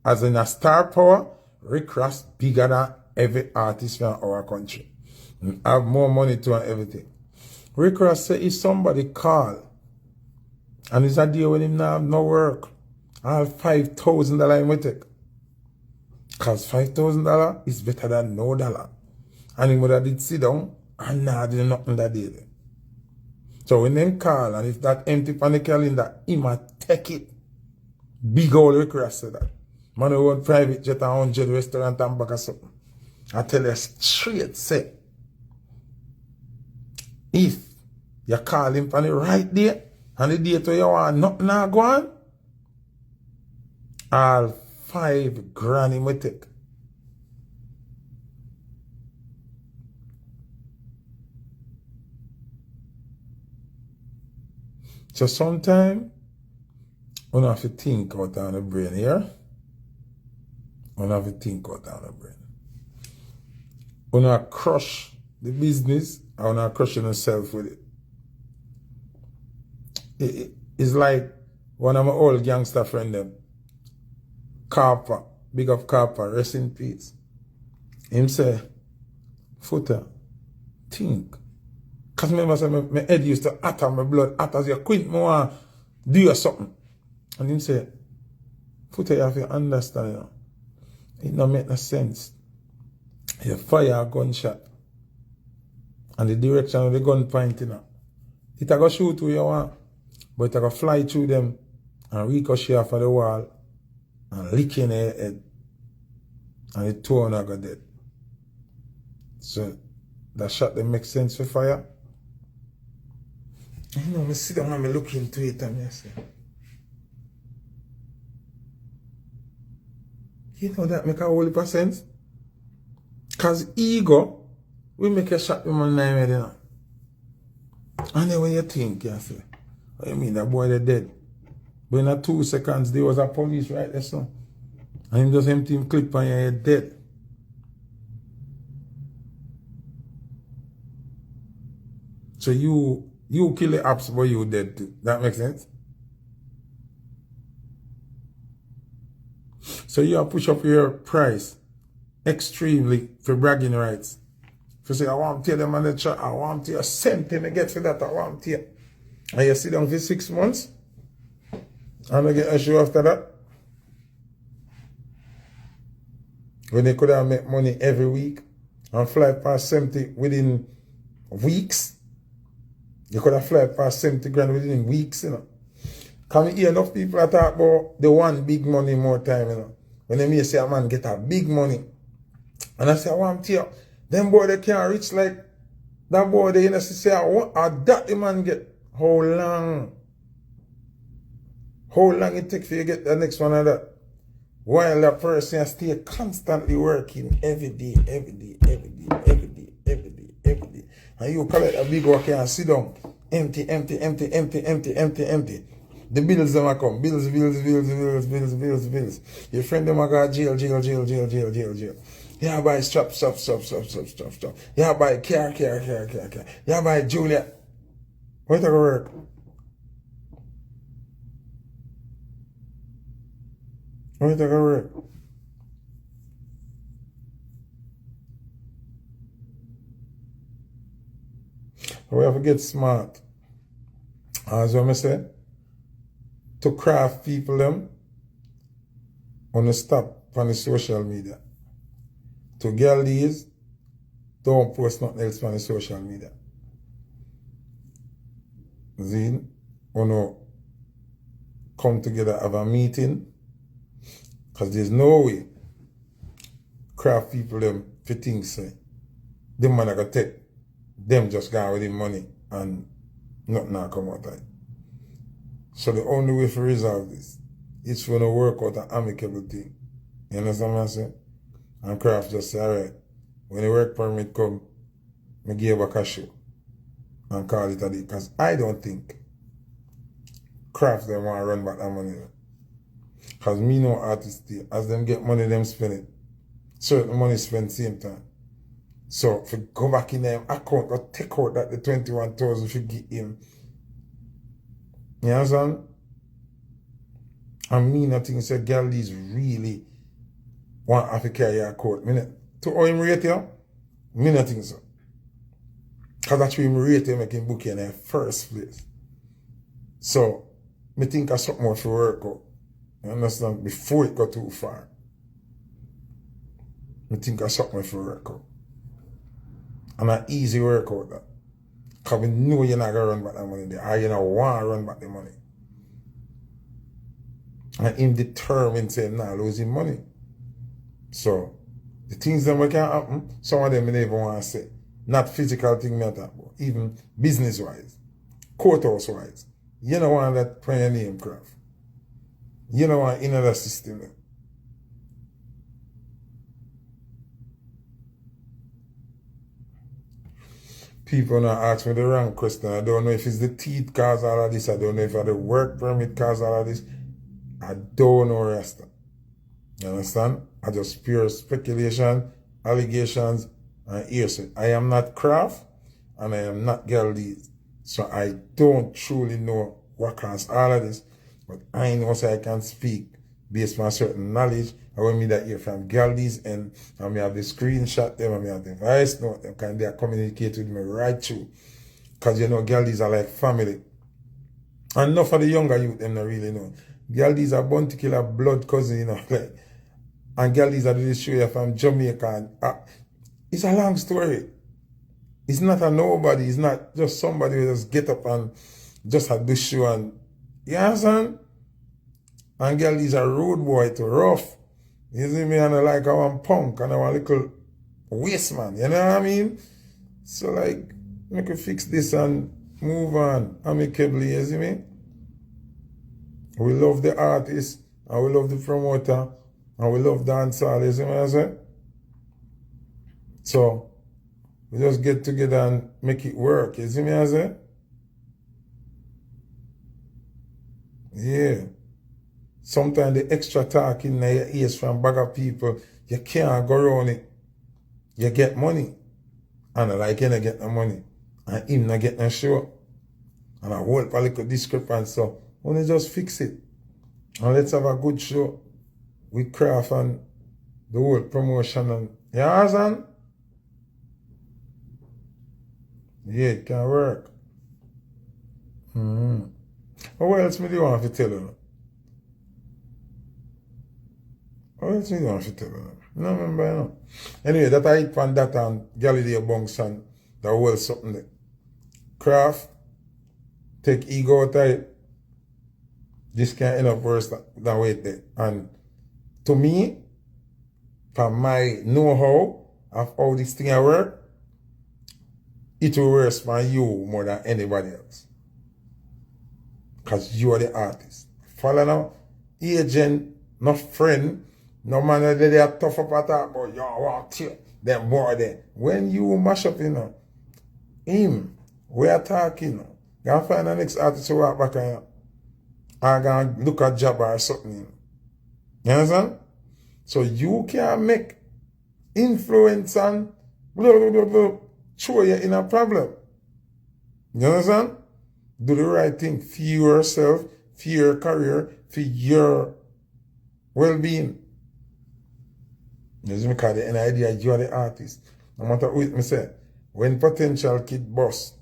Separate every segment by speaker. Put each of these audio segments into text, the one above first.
Speaker 1: As in a star power, Rick Ross bigger than every artist from our country. Have more money to and everything. Rick Ross say if somebody call and it's a day when him not have no work, I have $5,000 in my take. Because $5,000 is better than no dollar. And he would have did sit down and not do nothing that day. So when them call and if that empty on the calendar, he might take it. Big old Rick Ross said that. Man who own private jet and 100 restaurant and back or something. I tell you straight, say, if you call him on the right day, and the date where you want nothing not go on, all $5,000 him will take. So sometimes, you have to think out on the brain here. You have to think out on the brain. You have to crush the business, or you have to crush yourself with it. It's like one of my old gangster friend them, Carper, big up Carper, rest in peace. Him say, Foota, think. Because remember, say, my head used to utter my blood, hot as you quit, me want do you something. And him say, Foota, you have to understand, you know, it don't make no sense. You fire a gunshot, and the direction of the gun pointing up. It a go shoot where you want, but it a go fly through them and ricochet off of the wall and lick in their head. And the two are go dead. So that shot them make sense for fire. You know, I sit down and I look into it and I say, you know that make a whole heap of sense? Because ego will make a shot with my name, you know. And then when you think, you say, what you mean, that boy they dead? But in a 2 seconds, there was a police right there, so. And him just empty him clip on your head dead. So you kill the apps, but you dead too. That makes sense? So you push up your price extremely for bragging rights. If you say, I want to tell them on the chat, I want to send them and get for that, I want to. And you sit down for 6 months, and I get a show after that. When they could have make money every week and fly past 70 within weeks. You could have fly past 70 grand within weeks, you know. Can we hear enough people that talk about they want big money more time, you know. When they may say a man get a big money. And I say, I want to tell you, them boy they can't reach like that boy they, you know, say, I want that the man get. How long? How long it take for you to get the next one of that? While that person stay constantly working every day. And you collect a big work and sit down. Empty. The bills them a come. Bills. Your friend them a go jail. You buy stuff. You buy car. You buy Julia. What you work? What you work? We have to get smart. As I say, to craft people them on the stop on the social media. To girl these, don't post nothing else on the social media. Then, come together, have a meeting, because there's no way craft people them for things say. Them man are gonna take them just gone with the money and nothing not come out of it. So the only way to resolve this is for to work out an amicable thing. You understand what I'm saying? And craft just say, alright, when the work permit come, I give back a show and call it a day. Because I don't think craft them want to run back that money. Because me know artists, as them get money, them spend it. Certain money spent same time. So if you go back in them account or take out that the 21,000 if you give him. You understand? And me not think say girl these really want to carry your court. To how him rate you? Me not think so. Because that's why him rate you make him book you in the first place. So, me think I something more for work out. You understand? Before it got too far. Me think I something for work out. And an easy workout that. Because we know you're not going to run back that money there. Or you don't want to run back the money. And him determined saying, nah, losing money. So, the things that can happen, some of them I never want to say. Not physical thing me talk about. Even business-wise. Courthouse-wise. You don't want that put your name craft. You don't want another system there. People now ask me the wrong question. I don't know if it's the teeth cause all of this. I don't know if it's the work permit cause all of this. I don't know Rasta. You understand? I just pure speculation, allegations, and hearsay. I am not craft and I am not Galdies. So I don't truly know what caused all of this. But I know so I can speak based on certain knowledge. I want me that hear from Galdies and I have the screenshot them and I have the voice note them because they are communicate with me right through. Because you know Galdies are like family. And enough for the younger youth them not really know. Galdies are born to kill a blood cousin, you know. Like, and Galdies are the show you from Jamaica. And, it's a long story. It's not a nobody. It's not just somebody who just get up and just had this show and you understand? And Galdies are road boy to rough. You see me and I like I want punk and I want a little waste man. You know what I mean? So like make you fix this and move on amicably, you see me? We love the artist and we love the promoter and we love dancehall, you see what I say? So we just get together and make it work, you see me I say? Yeah. Sometimes the extra talk in your ears from bag of people, you can't go around it. You get money. And I like you not get no money. And him not get no show. And I hold a little discrepancy. So, only just fix it. And let's have a good show with craft and the whole promotion. And, you understand? Yeah, it can work. What else do you want to tell you? What else do you want to tell you? No, remember, you know. Anyway, that I hit from that and Galileo Bunks and that whole something there. Craft, take ego out of it. This can end up worse than wait there. And to me, from my know-how of how this thing work, it will worse for you more than anybody else. Because you are the artist. Follow now? Agent, not friend, no man that they are tough up at all, but you want to them more there. When you mash up, you know, him, we are talking, you know. Gonna find the next artist who walk back and I'm gonna look at job or something. You know. You understand? So you can make influence and blah, blah, blah, blah, throw you in a problem. You understand? Do the right thing for yourself, for your career, for your well-being. Just because the idea you are the artist. No matter what me say, when potential kid bust,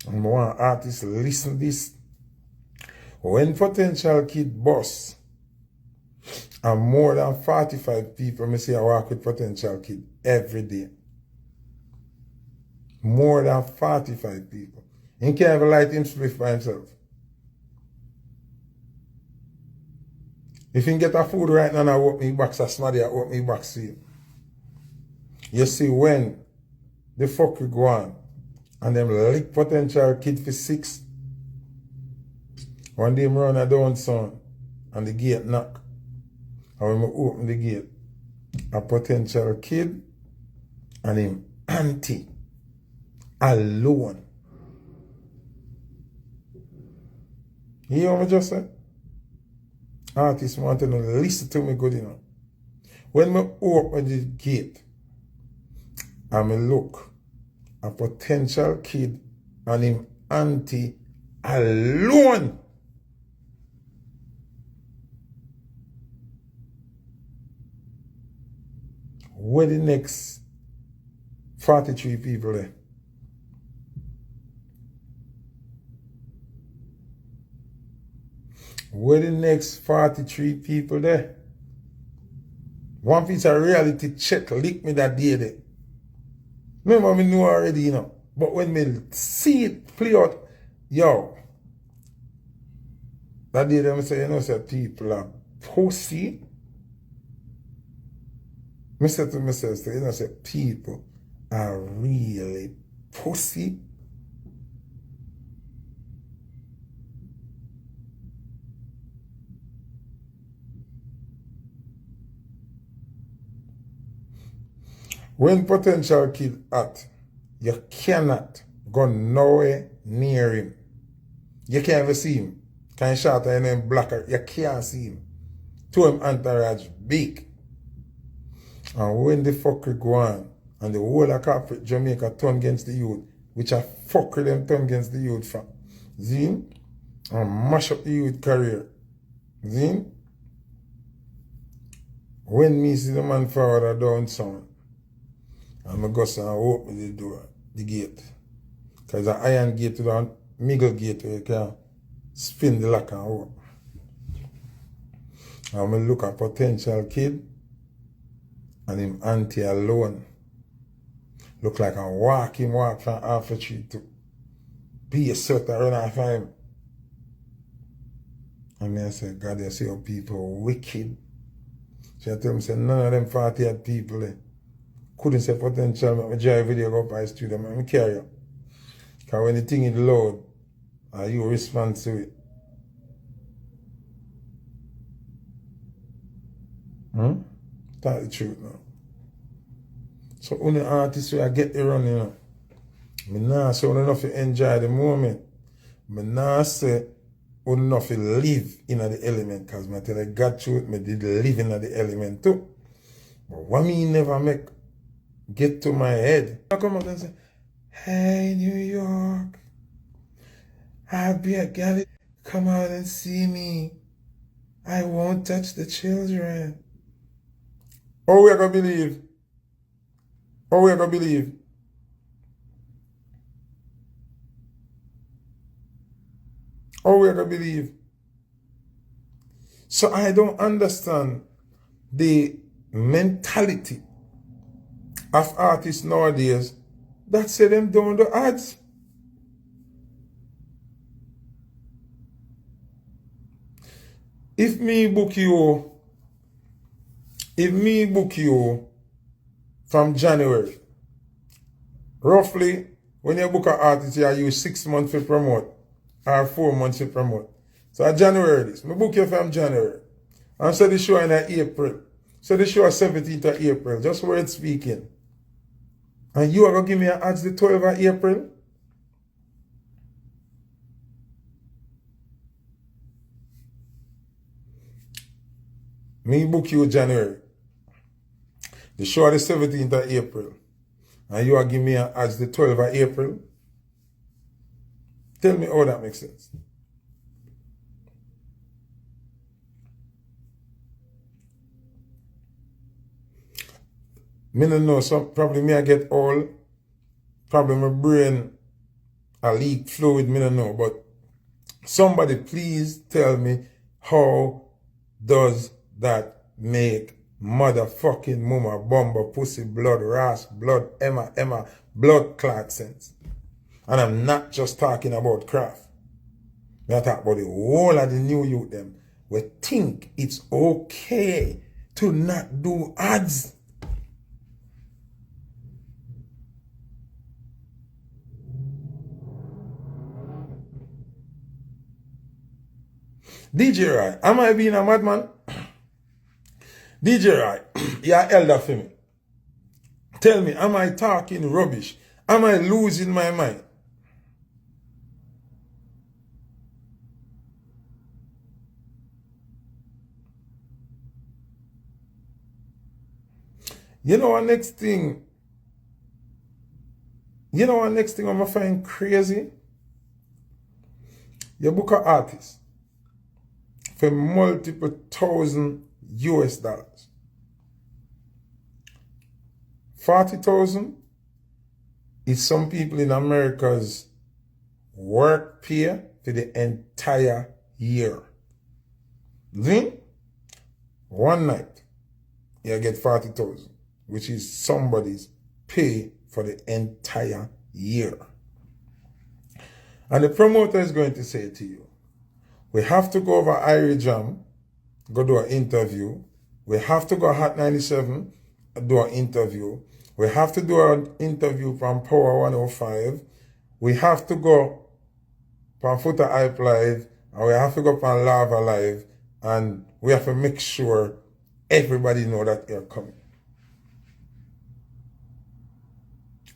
Speaker 1: and I want artists listen this. When potential kid bust, and more than 45 people, me say I work with potential kid every day. More than 45 people. He can't even light him split by himself. If he get a food right now and I open me box, a smarty, I open me box to him. You see when the fuck we go on and them lick potential kid for 6. One day I run a down son and the gate knock. And when I open the gate, a potential kid and him auntie alone. You hear what I just said? Artists want to listen to me good enough. When I open the gate and I look, a potential kid and him auntie alone. where the next 43 people there? Where the next 43 people there? One piece of reality check lick me that day there. Remember, me know already, you know. But when me see it play out, yo, that day them say, you know, say people are pussy. Me say to myself, you know, say people are really pussy. When potential kid at, you cannot go nowhere near him. You can't even see him. Can you shot and then blacker? You can't see him. To him entourage big. And when the fuckery go on, and the whole of corporate Jamaica turn against the youth, which a fuckery them turn against the youth from. See? And mash up the youth career. See? When me see the man forward down sound, and I go and open the door, the gate. Because an iron gate to the middle gate where you can spin the lock and open. And I look at potential kid and him auntie alone. Look like a walk from half a tree to be a sort of run off of him. And I say, God, you see how people wicked. So I tell him, say, none of them 48 people there couldn't say potential, I drive video go up by the studio, I carry you. Because when the thing is loud, you respond to it. That's the truth now. So only artists where I get the run, you know. I nah say enough to enjoy the moment. I nah say enough to live in the element, because I tell you God truth, I did live in the element too. But what me never make get to my head. I come out and say, hey New York, I'll be a gal. Come out and see me. I won't touch the children. Oh, we are gonna believe. Oh, we are gonna believe. Oh, we are gonna believe. So I don't understand the mentality of artists nowadays that say them don't do ads. If me book you from January, roughly, when you book an artist, you use 6 months to promote, or 4 months to promote. So at January this, me book you from January. And so the show in April. So the show is 17th of April, just word speaking. And you are going to give me an ads the 12th of April? Me book you January. The show is the 17th of April. And you are giving me an ads the 12th of April? Tell me how that makes sense. Me don't know, so probably me I get old, probably my brain a leak fluid, me don't know, but somebody please tell me how does that make motherfucking mama, bumper, pussy, blood, ras, blood, Emma, blood clot sense. And I'm not just talking about craft. I talk about the whole of the new youth them. We think it's okay to not do ads. DJ Rai, am I being a madman? DJ Rai, you're elder for me. Tell me, am I talking rubbish? Am I losing my mind? You know what next thing? You know what next thing I'm going to find crazy? You book an artist for multiple thousand US dollars. 40,000 is some people in America's work pay for the entire year. Then, one night, you get 40,000, which is somebody's pay for the entire year. And the promoter is going to say to you, we have to go over Irie Jam, go do an interview. We have to go Hot 97, do an interview. We have to do an interview from Power 105. We have to go from Foota Hype Live, and we have to go from Lava Live, and we have to make sure everybody know that you're coming.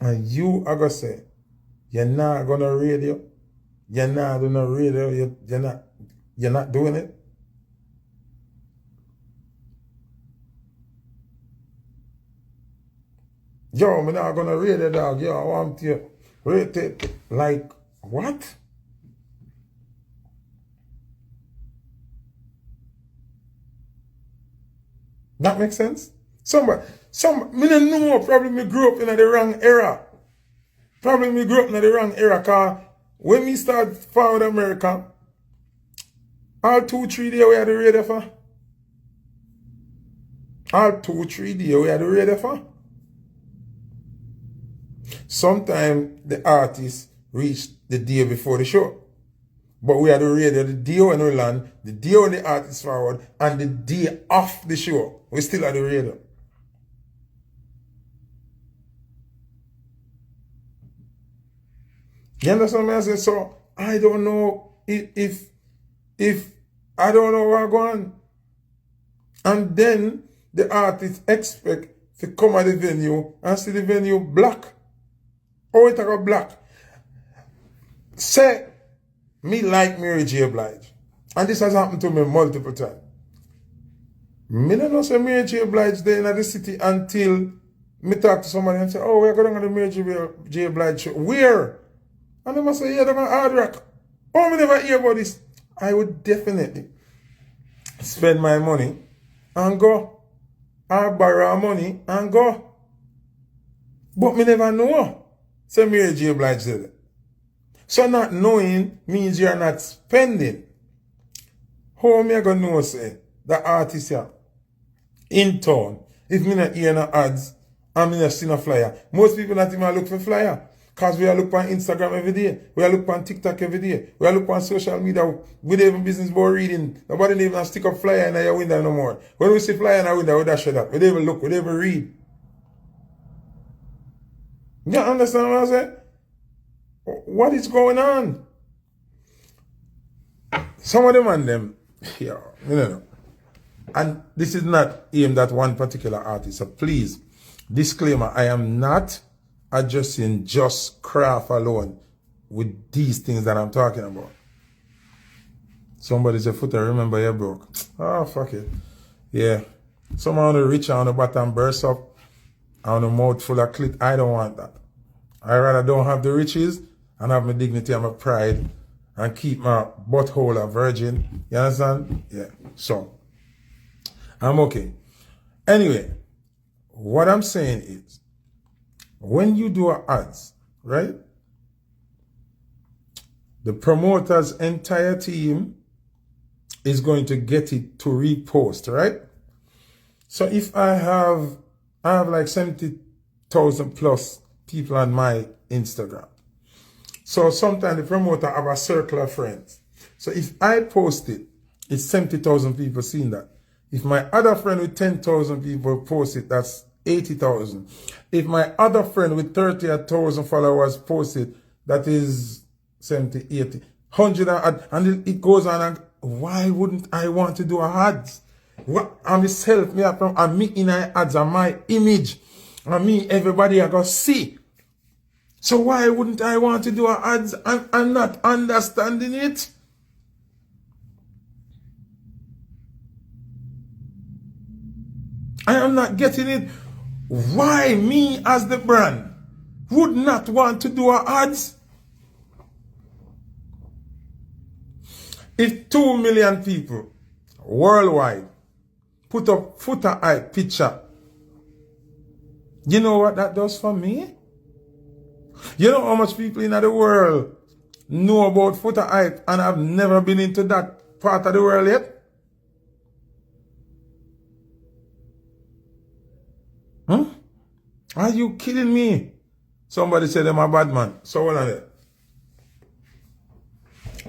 Speaker 1: And you are going to say, you're not going to radio, you're not doing a radio, you're not doing it. Yo, I'm not gonna read it, dog. Yo, I want you rate it. Like, what? That makes sense? Me don't know, probably me grew up in the wrong era. Probably me grew up in the wrong era, cause when me start forward America, all 2-3 days we had the radio for. All 2-3 days we had the radio for. Sometimes the artists reach the day before the show. But we had the radio the day when we land, the day when the artist forward, and the day off the show. We still had the radio. You understand what I say? So I don't know if I don't know what's going on. And then the artists expect to come at the venue and see the venue black. Oh, it got black. Say, me like Mary J. Blige. And this has happened to me multiple times. Me don't know say Mary J. Blige there in the city until me talk to somebody and say, oh, we're going to the Mary J. Blige show. Where? And they must say, yeah, they're going to Hard Rock. Oh, me never hear about this. I would definitely spend my money and go. Or borrow money and go. But me never know. So Mary J. Blige did it. So not knowing means you're not spending. How am I going to know, say, the artist here in town, if me not hear no ads and me not see no flyer? Most people not even look for flyer. Because we are look on Instagram every day. We are look on TikTok every day. We are look on social media. We don't even business board reading. Nobody even stick up flyer in your window no more. When we see flyer in our window, we dash it up. We don't even look. We don't even read. You understand what I say? What is going on? Some of them and them, yeah, you know. And this is not aimed at one particular artist. So please, disclaimer, I am not addressing just craft alone with these things that I'm talking about. Somebody said, Foota, remember you're broke. Oh, fuck it. Yeah. Someone on the rich on the bottom burst up on a mouth full of clit. I don't want that. I rather don't have the riches and have my dignity and my pride and keep my butthole a virgin. You understand? Yeah. So, I'm okay. Anyway, what I'm saying is, when you do ads, right? The promoter's entire team is going to get it to repost, right? So if I have like 70,000 plus people on my Instagram. So sometimes the promoter have a circle of friends. So if I post it, it's 70,000 people seeing that. If my other friend with 10,000 people post it, that's 80,000. If my other friend with 30,000 followers post it, that is 70, 80, 100, and it goes on. And why wouldn't I want to do ads? I'm myself, I'm me in ads, and my image, and me, everybody I go see. So why wouldn't I want to do ads and not understanding it? I am not getting it. Why me as the brand would not want to do ads? If 2 million people worldwide put up Foota Hype picture You know what that does for me? You know how much people in the world know about Foota hype and I've never been into that part of the world yet? Huh? Are you kidding me? Somebody said I'm a bad man. So what on it?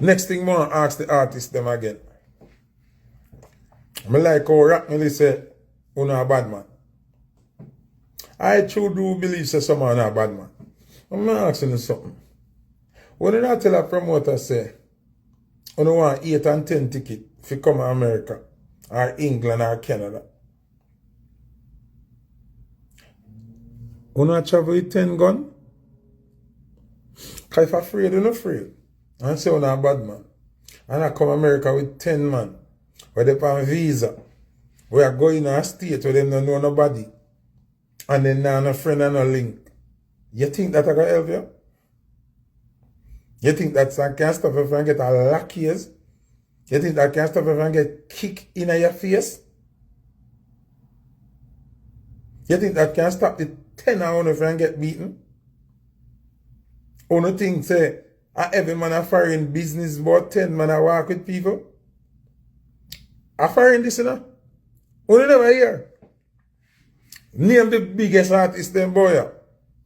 Speaker 1: Next thing more, ask the artist them again. I like how Rock Millie say, "You a bad man." I truly do believe say someone a bad man. I'm asking you something. What did I tell a promoter say? You don't want 8 and 10 ticket if you come to America or England or Canada. You don't travel with 10 gun? Because if I'm afraid, you're not afraid. And say you're a bad man. And I come to America with 10 man. Where they on visa. We are going to a state where they don't know nobody. And then now no friend and no link. You think that I can help you? You think that can stop if I get a lock ears? You think that can stop if I get kick in your face? You think that can stop the 10 hours if I get beaten? Only thing say, every man a foreign business about 10 man a walk with people. A foreign this, you know? Only never hear. Name the biggest artist them boy.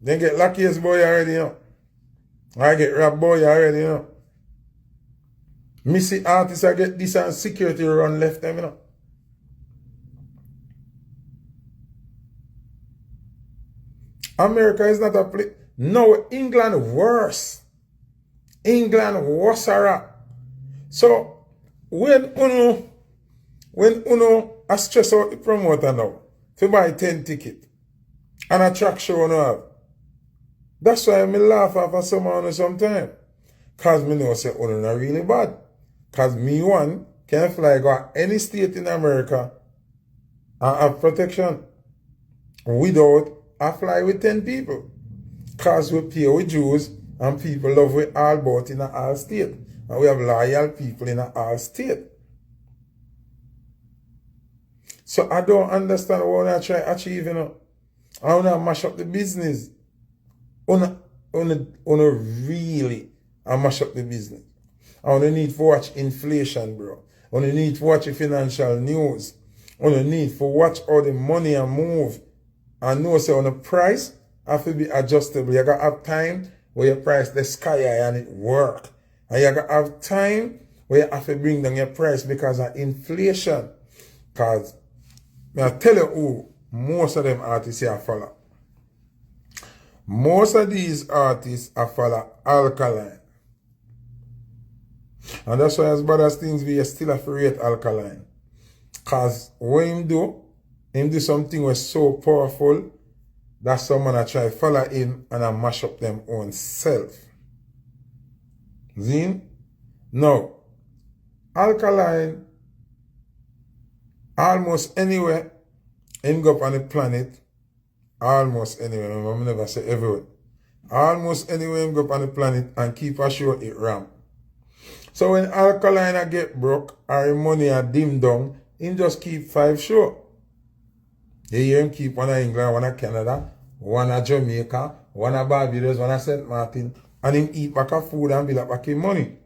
Speaker 1: Then get luckiest boy already, you know. I get rap boy already, you know. Missy artists I get this and security run left them, you know. America is not a place. No, England worse. England worse. So when uno a stress out the promoter now to buy 10 ticket and a track show uno have. That's why I laugh at someone sometimes. Cause me know say uno not really bad. Cause me one can fly go any state in America and have protection without I fly with 10 people. Cause we pay with Jews and people love we all about in all state. And we have loyal people in all state. So I don't understand what I try to achieve, you know. I want to mash up the business. I really mash up the business. I want to need to watch inflation, bro. I want to need to watch the financial news. I want to need to watch how the money and move. And know say on the price have to be adjustable. You gotta have time where your price the sky high and it work. And you gotta have time where you have to bring down your price because of inflation. Cause I tell you who most of them artists here follow. Most of these artists are follow Alkaline. And that's why as bad as things we still have to rate Alkaline. Cause what him do something was so powerful that someone I try to follow him and I mash up them own self. See? Now, Alkaline, almost anywhere, him go up on the planet, almost anywhere, remember I never say everywhere, almost anywhere him go up on the planet and keep a show it ram. So when Alkaline get broke, or money a dim down, him just keep 5 show. You hear him keep one of England, one of Canada, one of Jamaica, one of Barbados, one of St. Martin, and him eat back of food and build up back his money.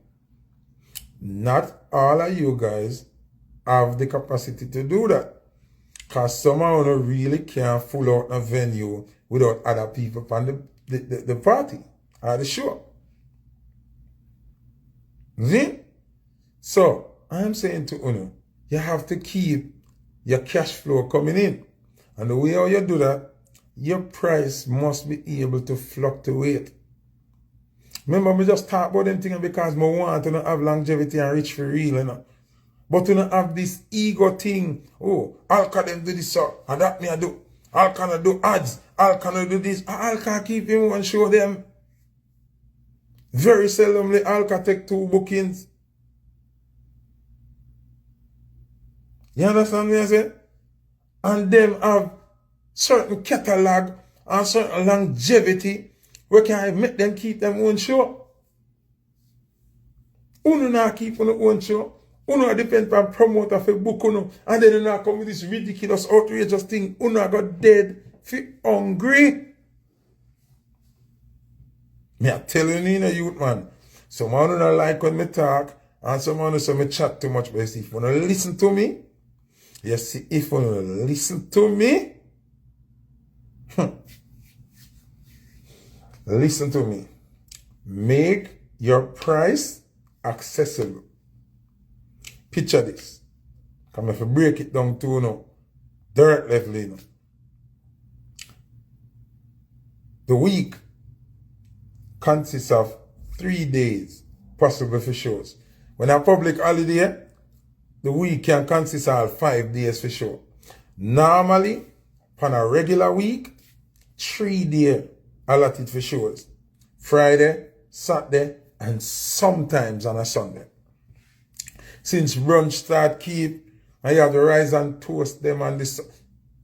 Speaker 1: Not all of you guys have the capacity to do that. Because some of you really can't full out a venue without other people on the party or the show. See? So, I'm saying to you, you have to keep your cash flow coming in. And the way how you do that, your price must be able to fluctuate. Remember, me just talk about them things because I want to have longevity and rich for real, you know. But you don't have this ego thing. Oh, Alkaline do this, so, and that me I do. Alkaline do ads. Alkaline do this. Alkaline keep him one show them. Very seldomly, Alkaline take 2 bookings. You understand me I say? And them have certain catalog and certain longevity where can make them keep them own show. Uno not keep on own show. Uno depend on promoter for book uno. And then you not come with this ridiculous outrageous thing. Uno got dead fi hungry. Me I tell you, youth man. Some man don't like when me talk, and some man say me chat too much, but if you don't listen to me, you see, if you don't listen to me, listen to me. Make your price accessible. Picture this. Come if you break it down to dirt level. The week consists of 3 days possible for shows. When a public holiday, the week can consist of 5 days for show. Normally, on a regular week, 3 days allotted for shows. Friday, Saturday, and sometimes on a Sunday. Since brunch start keep, and you have to rise and toast them and this,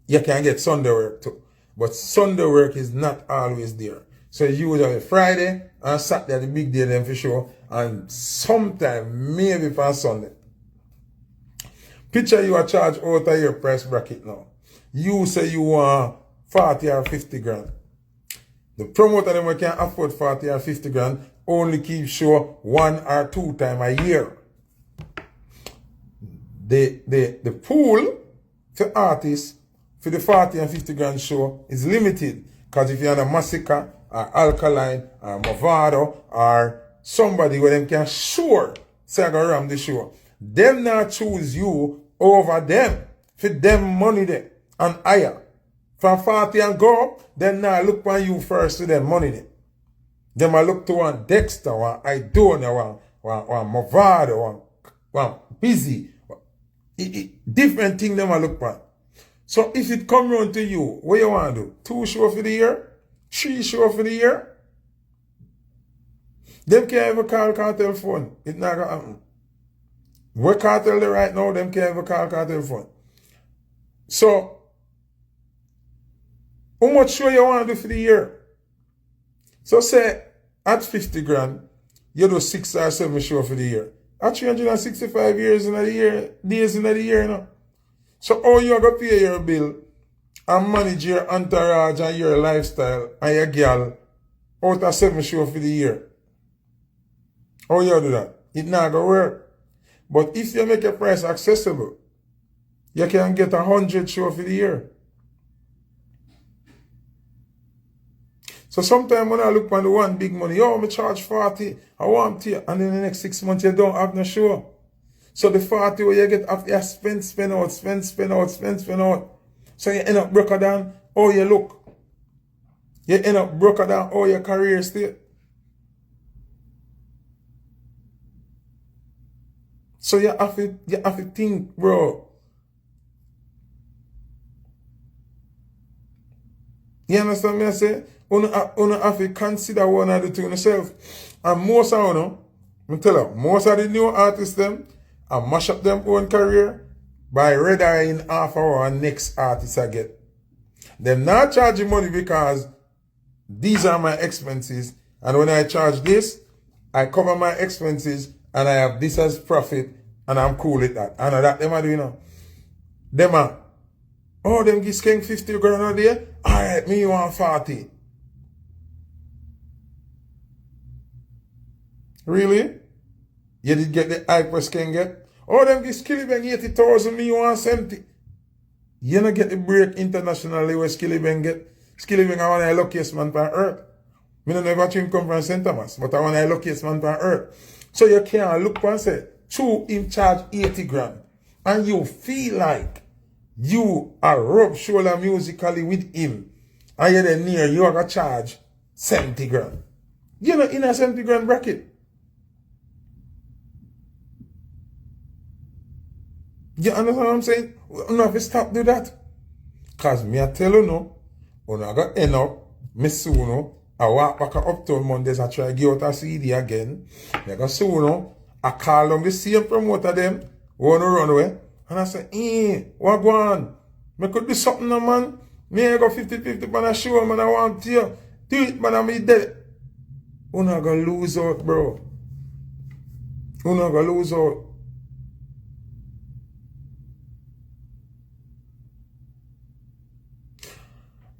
Speaker 1: you can get Sunday work too. But Sunday work is not always there. So usually Friday and Saturday the big day then for sure, and sometimes maybe for Sunday. Picture you are charged out of your price bracket now. You say you want 40 or 50 grand. The promoter them can afford 40 or 50 grand only keep show 1 or 2 times a year. The pool for artists for the 40 and 50 grand show is limited. Because if you're on a Massacre or Alkaline or Movado or somebody where them can sure say I go ram the show, them not choose you over them for them money there and higher. For 40 and go, them not look for you first to them money there. Them a look to one Dexter, one Idona, one Movado, one Busy. Different thing them a look for. So if it come round to you, what you want to do? 2 shows for the year? 3 shows for the year? Them can't ever call cartel phone. It's not going to happen. We're cartel there right now, them can't ever call cartel phone. So, how much show you want to do for the year? So say, at 50 grand, you do 6 or 7 shows for the year. At 365 years in the year, days in the year, you know. So how you going to pay your bill and manage your entourage and your lifestyle and your girl out of 7 shows for the year? How you do that? It not going to work. But if you make your price accessible, you can get 100 shows for the year. So sometimes when I look on the one big money, oh, I charge 40, I want to, and then the next 6 months you don't have no show. So the 40 where you get after you spend out. So you end up broker down, oh you look. You end up broker down, oh your career state. So you have to think, bro. You understand me I say? You have to consider one of the two yourself. And most of them, I tell you, most of the new artists them, and mash up them own career by red eyeing half hour and next artist I get. Them not charging money because these are my expenses, and when I charge this, I cover my expenses and I have this as profit and I'm cool with that. And that them are doing now. Them are, oh, them give skank 50 grand a day? Alright, me want 40. Really? You did get the hyper skank get? Oh, them give Skillibeng 80,000, me want 70. You don't get the break internationally where Skillibeng get. Skillibeng are one of the luckiest man on earth. Me don't never dream come from St. Thomas, but I one of the luckiest man on earth. So you can't look and say, two in charge 80 grand. And you feel like you are rub shoulder musically with him. And you're then near, you are going to charge 70 grand. You're not in a 70 grand bracket. You understand what I'm saying? You have to stop do that. Because me I tell you no, when I got end up, me soon, I walk back up to Mondays, I try to get out a CD again. I got soon, I call them the same promoter them, want to run away. And I say, what go on? Me could do something now, man. Me I got 50-50 on a show, man, I want to do it, man, I'm dead. You're not going to lose out, bro. You're not going to lose out.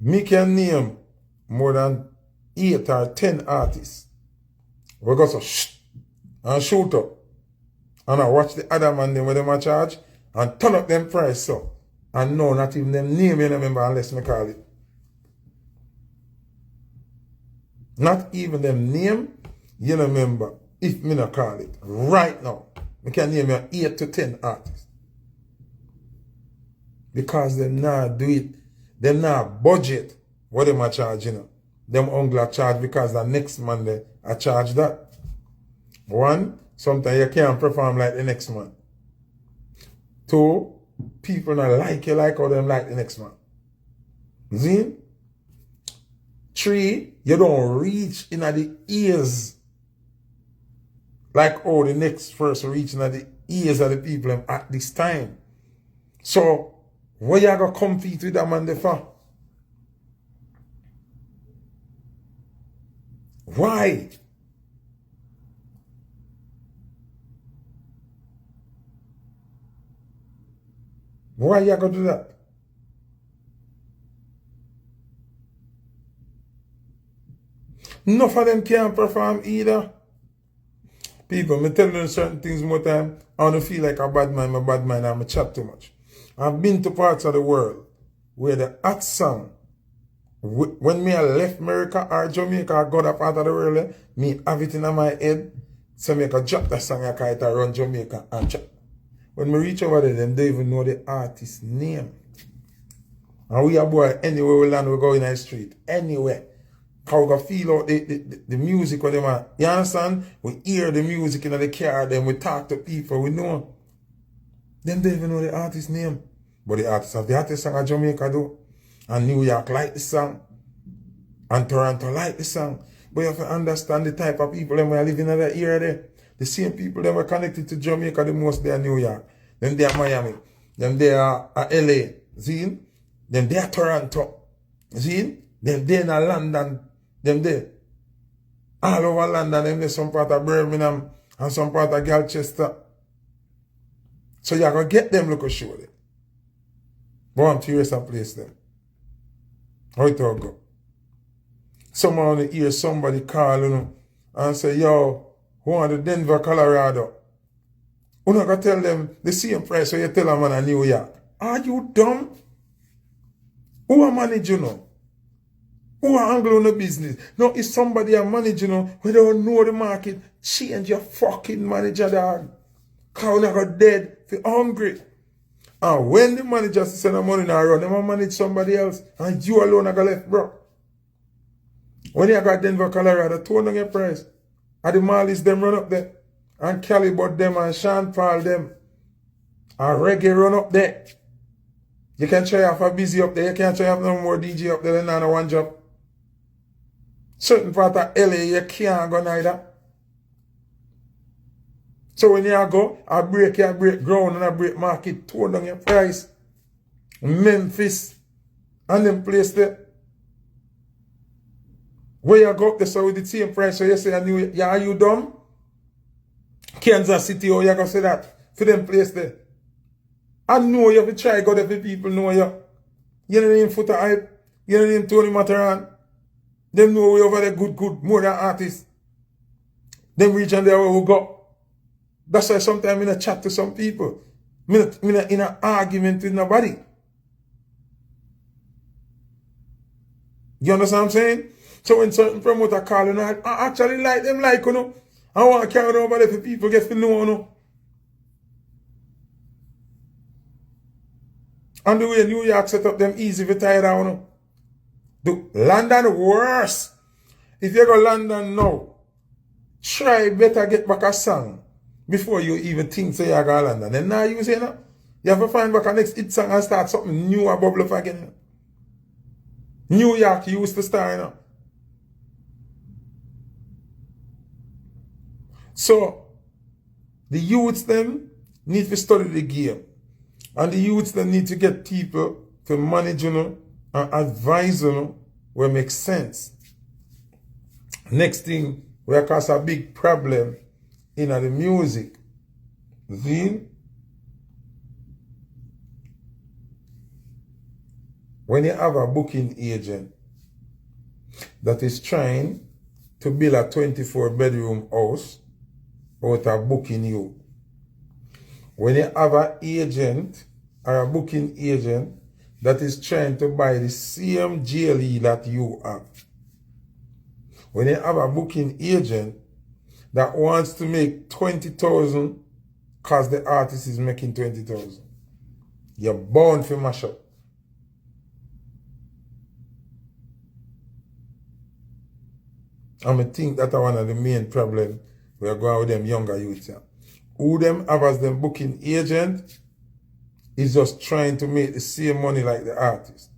Speaker 1: me can name more than 8 or 10 artists. We go so shh and shoot up. And I watch the other man them with them a charge and turn up them price so. And no, not even them name you remember unless me call it. Not even them name you remember if me not call it. Right now, me can name you 8 to 10 artists. Because them not do it. Them not budget what them a charge, you know. Them only charge because the next Monday I charge that. One, sometimes you can't perform like the next man. Two, people not like you like how them like the next man. See? Three, you don't reach in the ears like how the next person reaching at the ears of the people at this time. So, what you gonna compete with that man there for? Why? Why you gonna do that? Enough of them can't perform either. People, me tell them certain things more time. I don't feel like a bad man, I'm a chat too much. I've been to parts of the world where the hot song, when me I left America or Jamaica or go that part of the world, me have it in my head, so me can drop that song I can run Jamaica and chat. When me reach over there, them don't even know the artist's name. And we are boy, anywhere we land, we go in the street, anywhere. How we feel out the music with them are. You understand? We hear the music in the car, then we talk to people, we know. Them don't even know the artist's name. But the artist song of Jamaica do. And New York like the song. And Toronto like the song. But you have to understand the type of people them who live in that area there. The same people that were connected to Jamaica the most, they are New York. Then they are Miami. Then they are LA. See? Then they are Toronto. See? Then they are London. Them there. All over London, them there some part of Birmingham and some part of Galchester. So you're going to get them look show them. But I'm curious to place them. How it all go? Someone hear somebody call and say, yo, who want the Denver, Colorado? You're not going to tell them the same price so you tell them in New York. Are you dumb? Who are managing you? Who are handling the business? No, if somebody are managing we don't know the market, change your fucking manager, dog. Because we're not dead for hungry. And when the manager send the money in a run, they will manage somebody else. And you alone are going to left, bro. When you got Denver, Colorado, tone on your price. And the Marlies, them run up there. And Cali Bud them and Sean Paul them. And Reggae run up there. You can try off a busy up there. You can't try off no more DJ up there than on one job. Certain part of LA, you can't go neither. So when you go, I break ground and I break market, tone down your price. Memphis and them place there. Where you go up there, so with the same price, so you say, yeah, are you dumb? Kansas City, or you going to say that for them place there. I know you have to try go there for people know you. You know name Foota hype. You know name Tony Mataran. Them know we over there good, more than artists. Them region there where we go. That's why sometimes I chat to some people. Me not in an argument with nobody. You understand what I'm saying? So when certain promoter call I actually like them I want to carry it over there for people get to know And the way New York set up them easy for tired out. Do London worse. If you go London now, try better get back a song before you even think say you go London. Then now you say you have to find back a next hit song and start something new and bubble up again. New York used to start So the youths them need to study the game. And the youths them need to get people to manage and advise where makes sense. Next thing, we cause a big problem in the music. See? when you have a booking agent that is trying to build a 24-bedroom house out of booking you, when you have an agent or a booking agent that is trying to buy the same GLE that you have, when you have a booking agent that wants to make 20,000 because the artist is making 20,000, you're bound for mash up. And I think that's one of the main problems we are going with them younger youths here. Who them have as them booking agent is just trying to make the same money like the artist.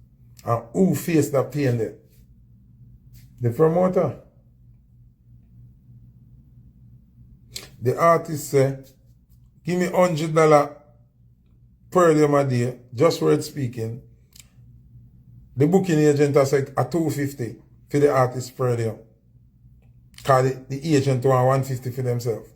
Speaker 1: And who face that pain there? The promoter. The artist say, give me $100 per day a day, just word speaking. The booking agent has like a $250 for the artist per day. Because the agent want $150 for themselves.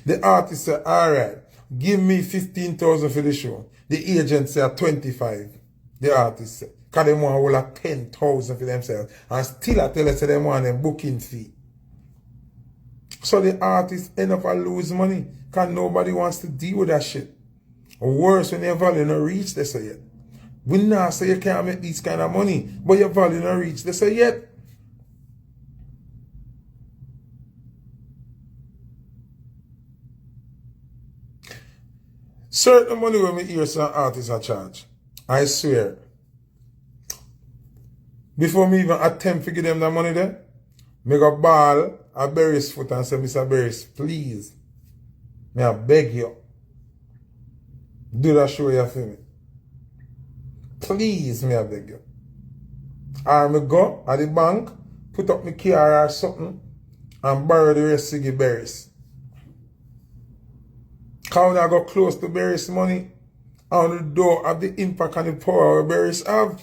Speaker 1: The artist say, alright, give me 15,000 for the show. The agent say 25. The artist say, because they want all 10,000 for themselves. And still I tell us they want them booking fee. So the artist end up lose money. Because nobody wants to deal with that shit. Or worse, when your value not reach, they say yet. We now say you can't make this kind of money, but your value not reach, they say yet. Certain money when me hear some artists are charge, I swear, before me even attempt to give them that money there, me go ball a Barry's foot and say, Mr. Barry's, please, me I beg you, do that show you for me. Please, me I beg you. Or me go at the bank, put up my car or something, and borrow the rest of the Barry's. Because when I go close to Barry's money, on the door of the impact and the power Barry's have.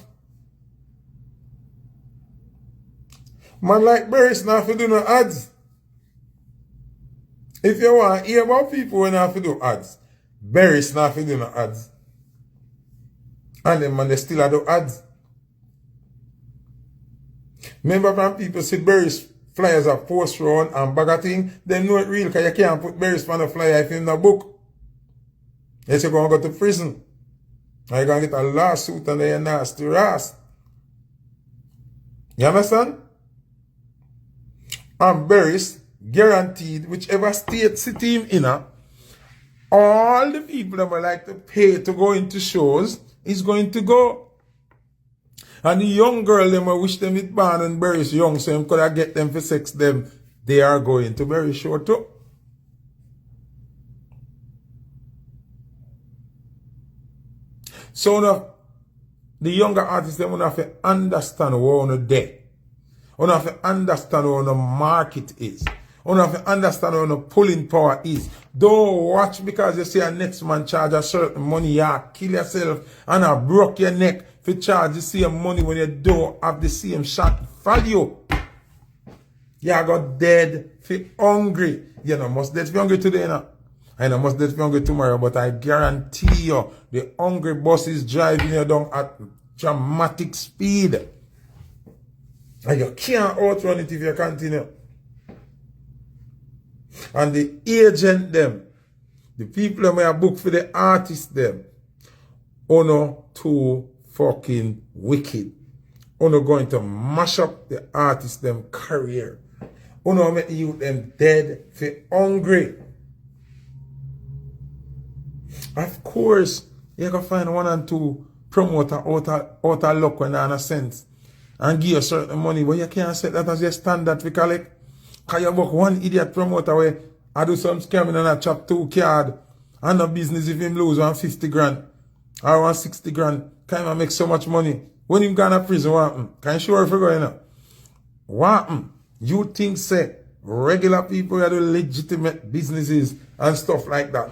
Speaker 1: Man like Barry's not have to do no ads. If you want to hear about people when have to do ads, Barry's not have to do no ads. And them man they still have do ads. Remember when people see Barry's flyers are post round and bag of thing, they know it real because you can't put Barry's on a flyer if in the book. Yes, you're going to go to prison. And you're going to get a lawsuit and then you're nasty ass. You understand? And Barry's guaranteed, whichever state city in, all the people that would like to pay to go into shows is going to go. And the young girl, them I wish them it born and Barry's young, so him could I get them for sex them, they are going to Barry's show too. So now, the younger artists, they have to understand what on day. You have to understand what the market is. You have to understand what the pulling power is. Don't watch because you see a next man charge a certain money, you kill yourself and I broke your neck for charge the same money when you don't have the same shot value. You got dead for hungry. You know, must dead for hungry today now. I know must dead for hungry tomorrow, but I guarantee you the hungry bus is driving you down at dramatic speed. And you can't outrun it if you continue. And the agent them, the people that may have booked for the artist them, no too fucking wicked. No going to mash up the artist them career. No make the youth them dead for hungry. Of course, you can find one and two promoter out of luck when in a sense and give you certain money, but you can't set that as your standard for collect. Because you book one idiot promoter where I do some scamming and I chop 2 card and no business if him lose 150 grand or 160 grand. Can I make so much money? When him gone to prison, what happen? Can you sure if you going up? What happen? You think say regular people that do legitimate businesses and stuff like that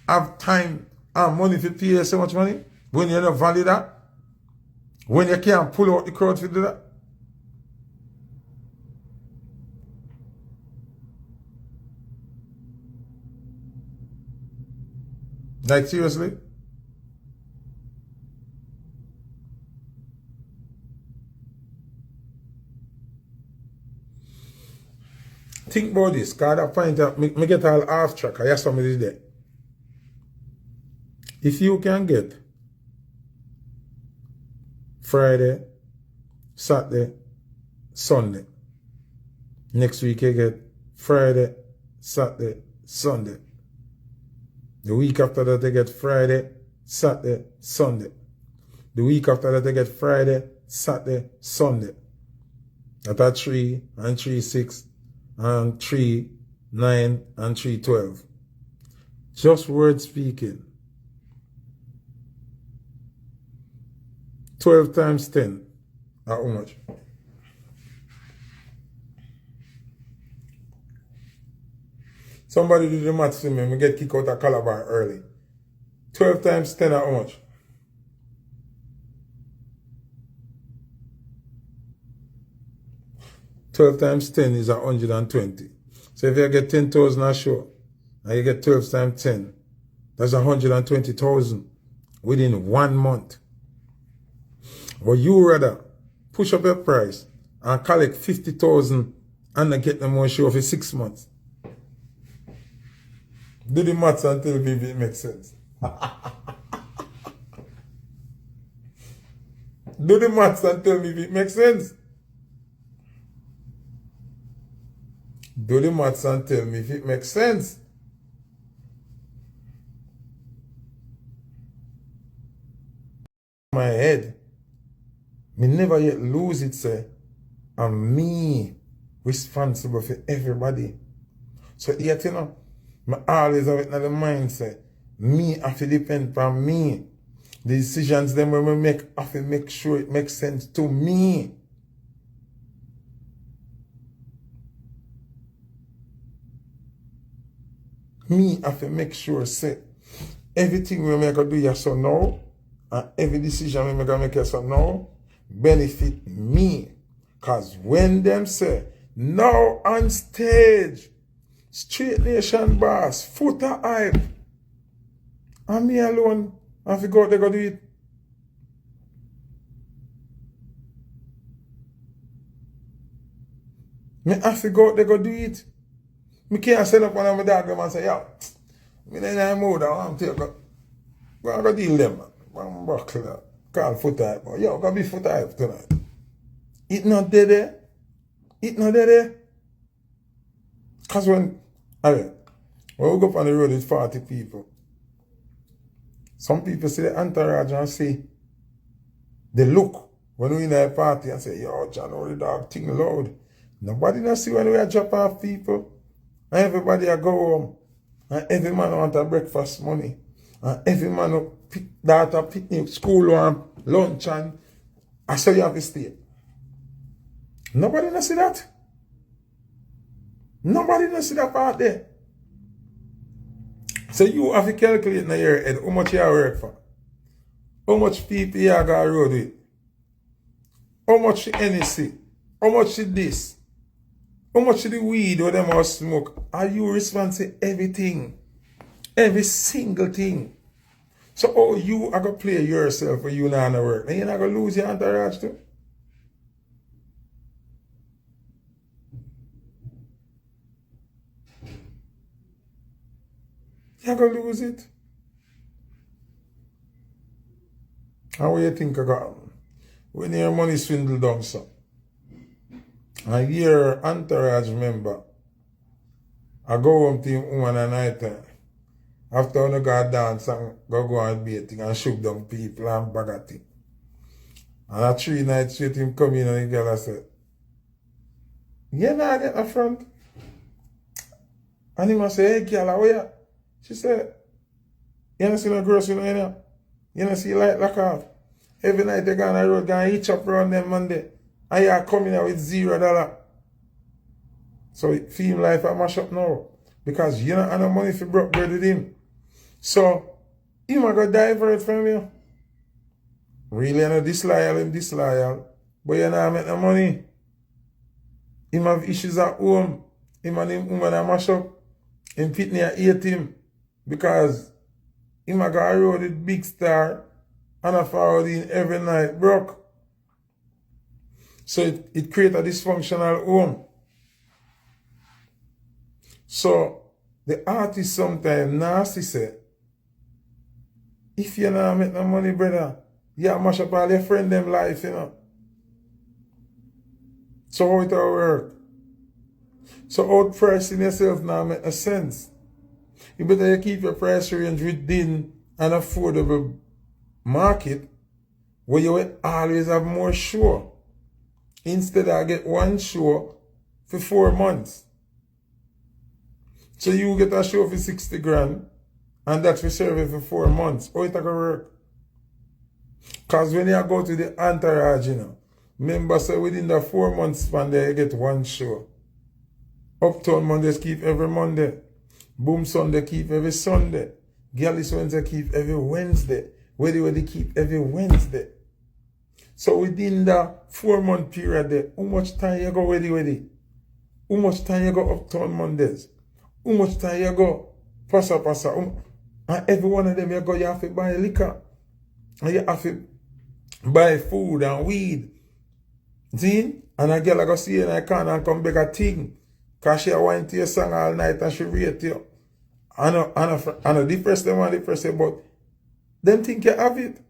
Speaker 1: have time and money to pay you so much money when you don't value that? When you can't pull out the crowd to do that? Like seriously? think about this, because that point me get all off track. I hear somebody there. If you can get Friday, Saturday, Sunday, next week you get Friday, Saturday, Sunday. The week after that you get Friday, Saturday, Sunday. The week after that you get Friday, Saturday, Sunday. That are 3 and 3, 6 and 3, 9 and 3, 12. Just word speaking. 12 times 10. How much? Somebody do the maths to me. I get kicked out of Calabar early. 12 times 10 how much? $12 times 10 is 120. So if you get 10,000 a show, and you get 12 times 10, that's 120,000 within 1 month. But you rather push up your price and collect 50,000 and not get no more show for 6 months. Do the maths and tell me if it makes sense. Do the maths and tell me if it makes sense. Do the maths and tell me if it makes sense. My head, me never yet lose it, say, I'm me responsible for everybody. So yet, you know, I always have it in the mindset, me have to depend on me. The decisions them when we make, have to make sure it makes sense to me. Me have to make sure, say, everything we make a do yes or no, and every decision we make yes or no, benefit me. Because when them say, now on stage, Straight Nation boss, Foota hype, and me alone, I forgot they go do it. Me I forgot they go do it. Me can't send up one of my dog and say, yo, me in a mood, I want to go deal them, man. One buckler, call Foota hype. Yo, go be Foota hype tonight. It not there. It not there. Because when we go up on the road with 40 people, some people see the entourage and say, they look when we in a party and say, yo, John, all the dog thing loud. Nobody not see when we are drop off people. And everybody a go home. And every man want a breakfast money. And every man pick data, picnic, school one, lunch, and I saw you have to stay. Nobody not see that. Nobody not see that part there. So you have to calculate in your head how much you work for. How much people you got road with. How much NEC. How much is this. How much is the weed or them all smoke. Are you responsible for everything? Every single thing. So how you are going to play yourself when you not work. And you're not going to lose your entourage too. You're going to lose it. And what you think I got? When your money swindle down so. And your entourage member, I go home to him woman at night time. After I go dance and go and baiting and shoot down people and bag at him. And at 3 nights straight him come in and the girl said, you not get a front? And he must say, hey girl, how are you? She said, you don't see no girls in there? You don't see light lock off? Every night they go on the road, go and hitch up around them Monday. And you are coming out with $0. So film life I mash up now. Because you don't have no money for broke bread with him. So, he might go divert from you. Really, you know, him disloyal. But you not make no money. He have issues at home. Him and him woman a mash up. Him pitney a hate him. Because he might go a road with big star. And a forward in every night broke. So it creates a dysfunctional home. So the artist sometimes nasty say, if you not make no money, brother, you mash up all your friend them life, you know. So how it all work? So outpricing yourself now make no sense. You better keep your price range within an affordable market where you will always have more show. Instead I get one show for 4 months. So you get a show for 60 grand and that's for serving for 4 months. How it gonna work? Because when you go to the entourage, you know, remember say within the 4 months span there you get one show. Uptown Mondays keep every Monday. Boom Sunday keep every Sunday. Gallis Wednesday keep every Wednesday. Weddy keep every Wednesday. So within the 4 month period there, how much time you go Weddy? How much time you go Uptown Mondays? How much time you go Passa? And every one of them you go, you have to buy liquor. And you have to buy food and weed. See? And a girl I go see you in the corner and come back a thing. Because she went to your song all night and she rate you. I know depressed them and depressed you, but them think you have it.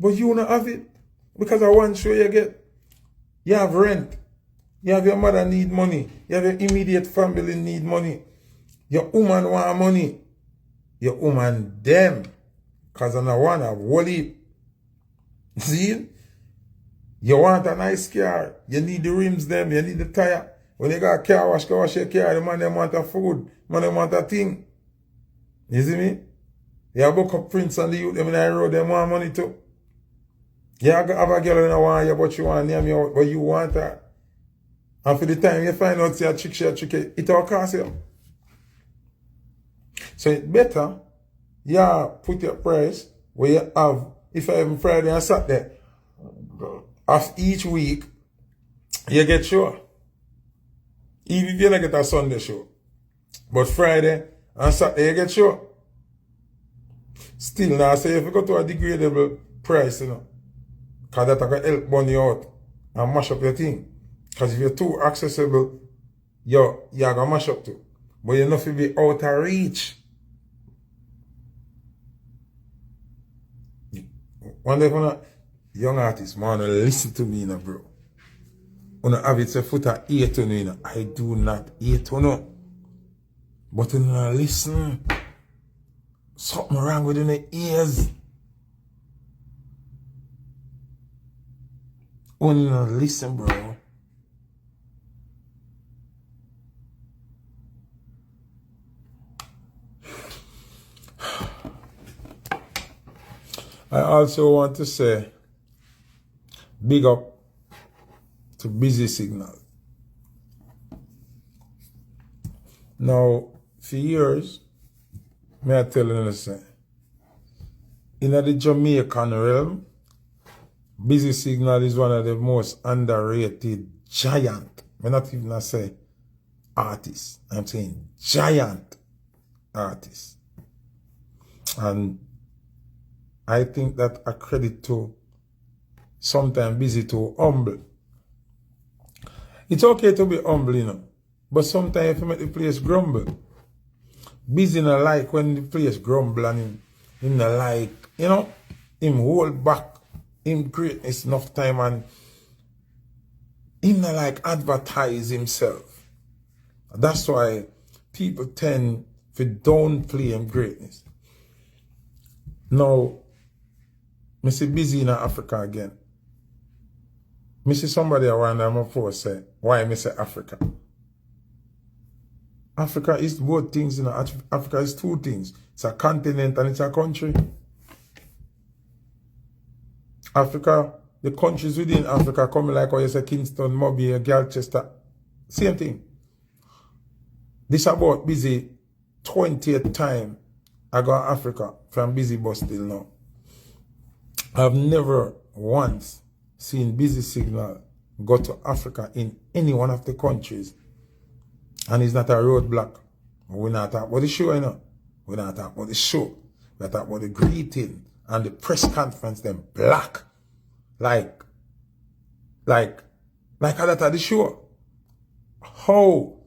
Speaker 1: But you don't have it. Because I want to show you get. You have rent. You have your mother need money. You have your immediate family need money. Your woman want money. Your woman them. Because I don't want to whole heap. See? You want a nice car. You need the rims them. You need the tire. When you got a car wash your car, the man them want a food. Man them want a thing. You see me? You have book up Prince and the youth them in the road, them want money too. You have a girl who don't want you, but you want name you, but you want her. And for the time you find out say a trick, it all cost you. So it's better, you put your price where you have, if I have Friday and Saturday, of each week, you get show. Even if you don't get a Sunday show. But Friday and Saturday you get show. Still now, say if you go to a degradable price, you know, because that can help money out and mash up your thing. Because if you're too accessible, you're going to mash up too. But you're not to be out of reach. One day, when young artist, man, listen to me, bro. When I have it, say, Foota, hate on you, I do not hate on you. But when I listen, something wrong with your ears. When you listen, bro. I also want to say, big up to Busy Signal. Now, for years, may I tell you listen, in the Jamaican realm, Busy Signal is one of the most underrated giant. I'm not even say artist. I'm saying giant artist. And I think that a credit to sometimes Busy to humble. It's okay to be humble, you know. But sometimes if you make the place grumble, Busy not like when the place grumble and him not like, you know, him hold back, him greatness enough time and him not like advertise himself. That's why people tend to downplay him greatness. Now, I see Busy in Africa again. I see somebody around them before say, why I say Africa? Africa is both things, you know. Africa is two things. It's a continent and it's a country. Africa, the countries within Africa come like how you say Kingston, Mobile, Galchester. Same thing. This about Busy 20th time I go to Africa from Busy bus till now. I've never once seen Busy Signal go to Africa in any one of the countries. And it's not a roadblock. We're not talking about the show, you know. We're not talking about the show. We're talking about the greeting and the press conference, them black. Like that at the show. How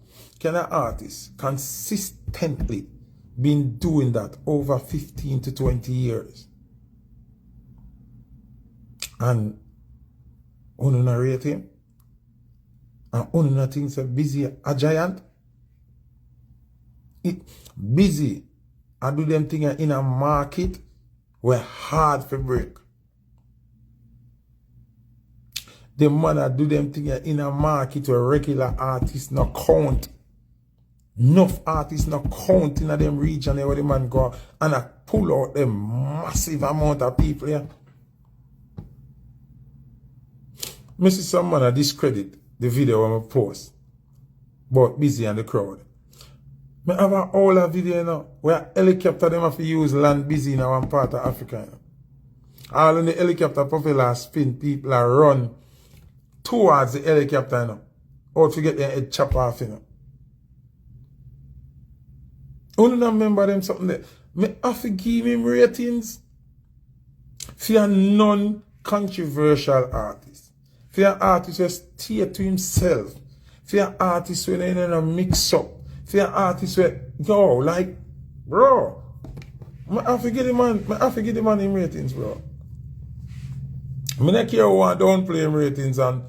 Speaker 1: can an artist consistently been doing that over 15 to 20 years? And you not rate him? And you not think so Busy a giant? Busy I do them things in a market where hard for break. The man that do them things in a market where regular artists not count. Enough artists not count in a them region where the man go and I pull out them massive amount of people here. I see some man discredit the video I post about Busy and the crowd. I have a whole video now where helicopter them have to use land Busy in one part of Africa. All in the helicopter propeller spin, people are run towards the helicopter now. Out to get their head chop off, you know. Only not remember them something there. I have to give him ratings for a non-controversial artist. For an artist who stay to himself. For an artist who don't mix up. For an artist who, yo, like, bro, I have to give the man him ratings, bro. I don't care who want downplay him ratings and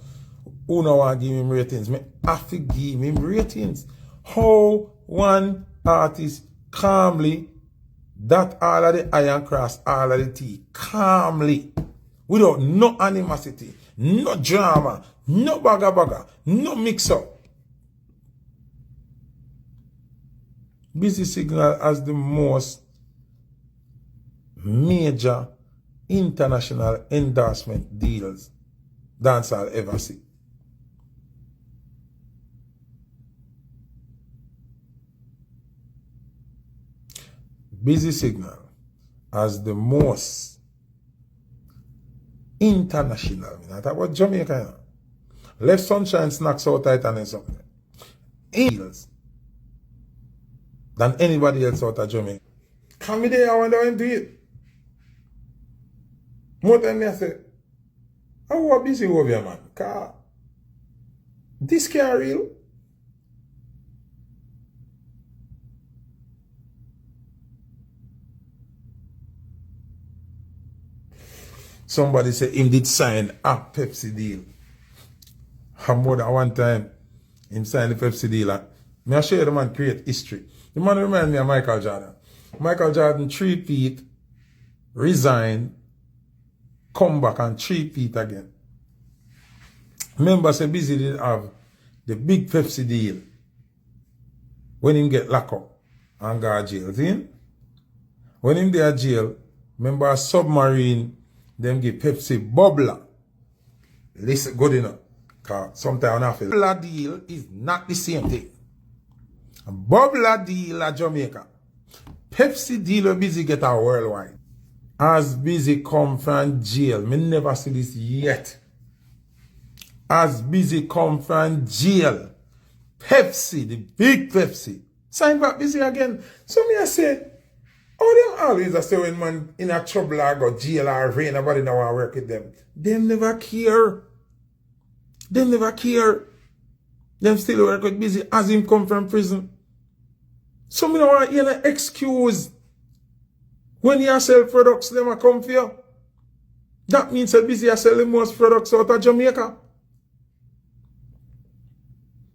Speaker 1: who no want give him ratings. I have to give him ratings. How one artist calmly dot all of the iron cross, all of the T, calmly, without no animosity, no drama, no bagga, no mix up. Busy Signal has the most major international endorsement deals dancehall ever see. Busy Signal has the most international, I talk about Jamaica, Left Sunshine Snacks out tight and something. Deals than anybody else out of Jamaica. Come there, I wonder when do it. More than me, I say, how are busy over here, man? Because this can't real. Somebody said him did sign a Pepsi deal. And more than one time, him signed the Pepsi deal. Me I show you the man create history. The man reminds me of Michael Jordan. Michael Jordan 3-peat, resign, come back and 3-peat again. Remember, say Busy did have the big Pepsi deal when him get locked up and go to jail. See? When him there jail, remember a submarine, them give Pepsi bubbler. Listen, good enough. Because sometimes I feel bubbler deal is not the same thing. A bubbler deal at Jamaica. Pepsi deal with Busy get a worldwide. As Busy come from jail, me never see this yet. As Busy come from jail, Pepsi, the big Pepsi, sign back Busy again. So me I say, oh, them always I say when man in a trouble or go jail or rain, nobody know how to work with them. Them never care. Them never care. Them still work with Busy as him come from prison. So me don't want to hear an excuse. When you sell products, them a come for you. That means that Busy sell the most products out of Jamaica.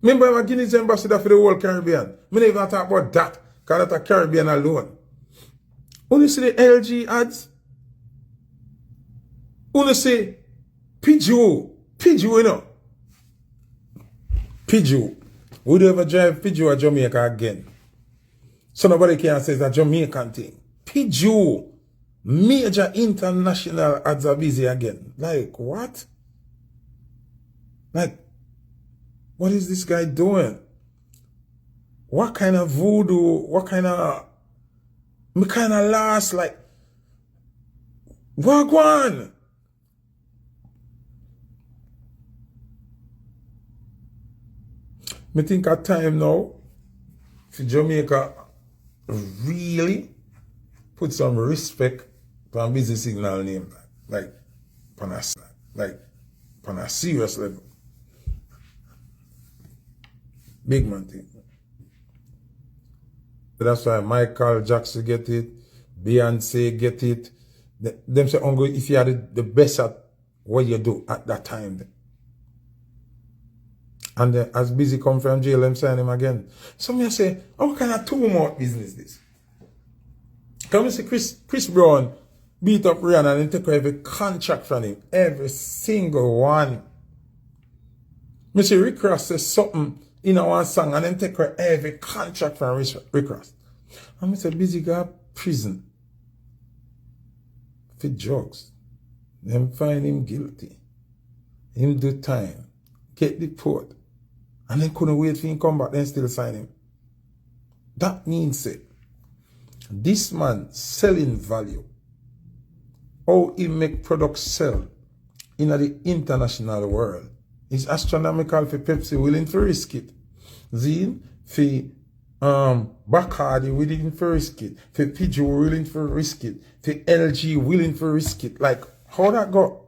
Speaker 1: Remember I'm a Guinea's ambassador for the whole Caribbean. Me never even talk about that, because that's a Caribbean alone. Only see the LG ads. Only see Pidgeot, you know. Pidgeot. Would you ever drive Pidgeot at Jamaica again? So nobody can say it's a Jamaican thing. Pidgeot, major international ads are Busy again. Like, what? Like, what is this guy doing? What kind of voodoo? What kind of... Me kind of lost, like... Wagwan! Me think at time now, for Jamaica really put some respect on Busy Signal name, like on a serious level. Big man thing. That's why Michael Jackson get it, Beyonce get it. Them say, Uncle, if you are the best at what you do at that time. And then as Busy come from jail, them sign him again. So me say, how can I two more business this? Come and see Chris Brown beat up Rihanna and take every contract from him. Every single one. Me see Rick Ross says something in one song and then take every contract from Rick Ross. And me say, Busy got prison for drugs. Them find him guilty. Him do time. Get deported. And then couldn't wait for him come back, then still sign him. That means it. This man selling value. How he make products sell in the international world is astronomical for Pepsi willing to risk it. Zine for Bacardi willing to risk it. For Peugeot willing to risk it. For LG willing to risk it. Like, how that go?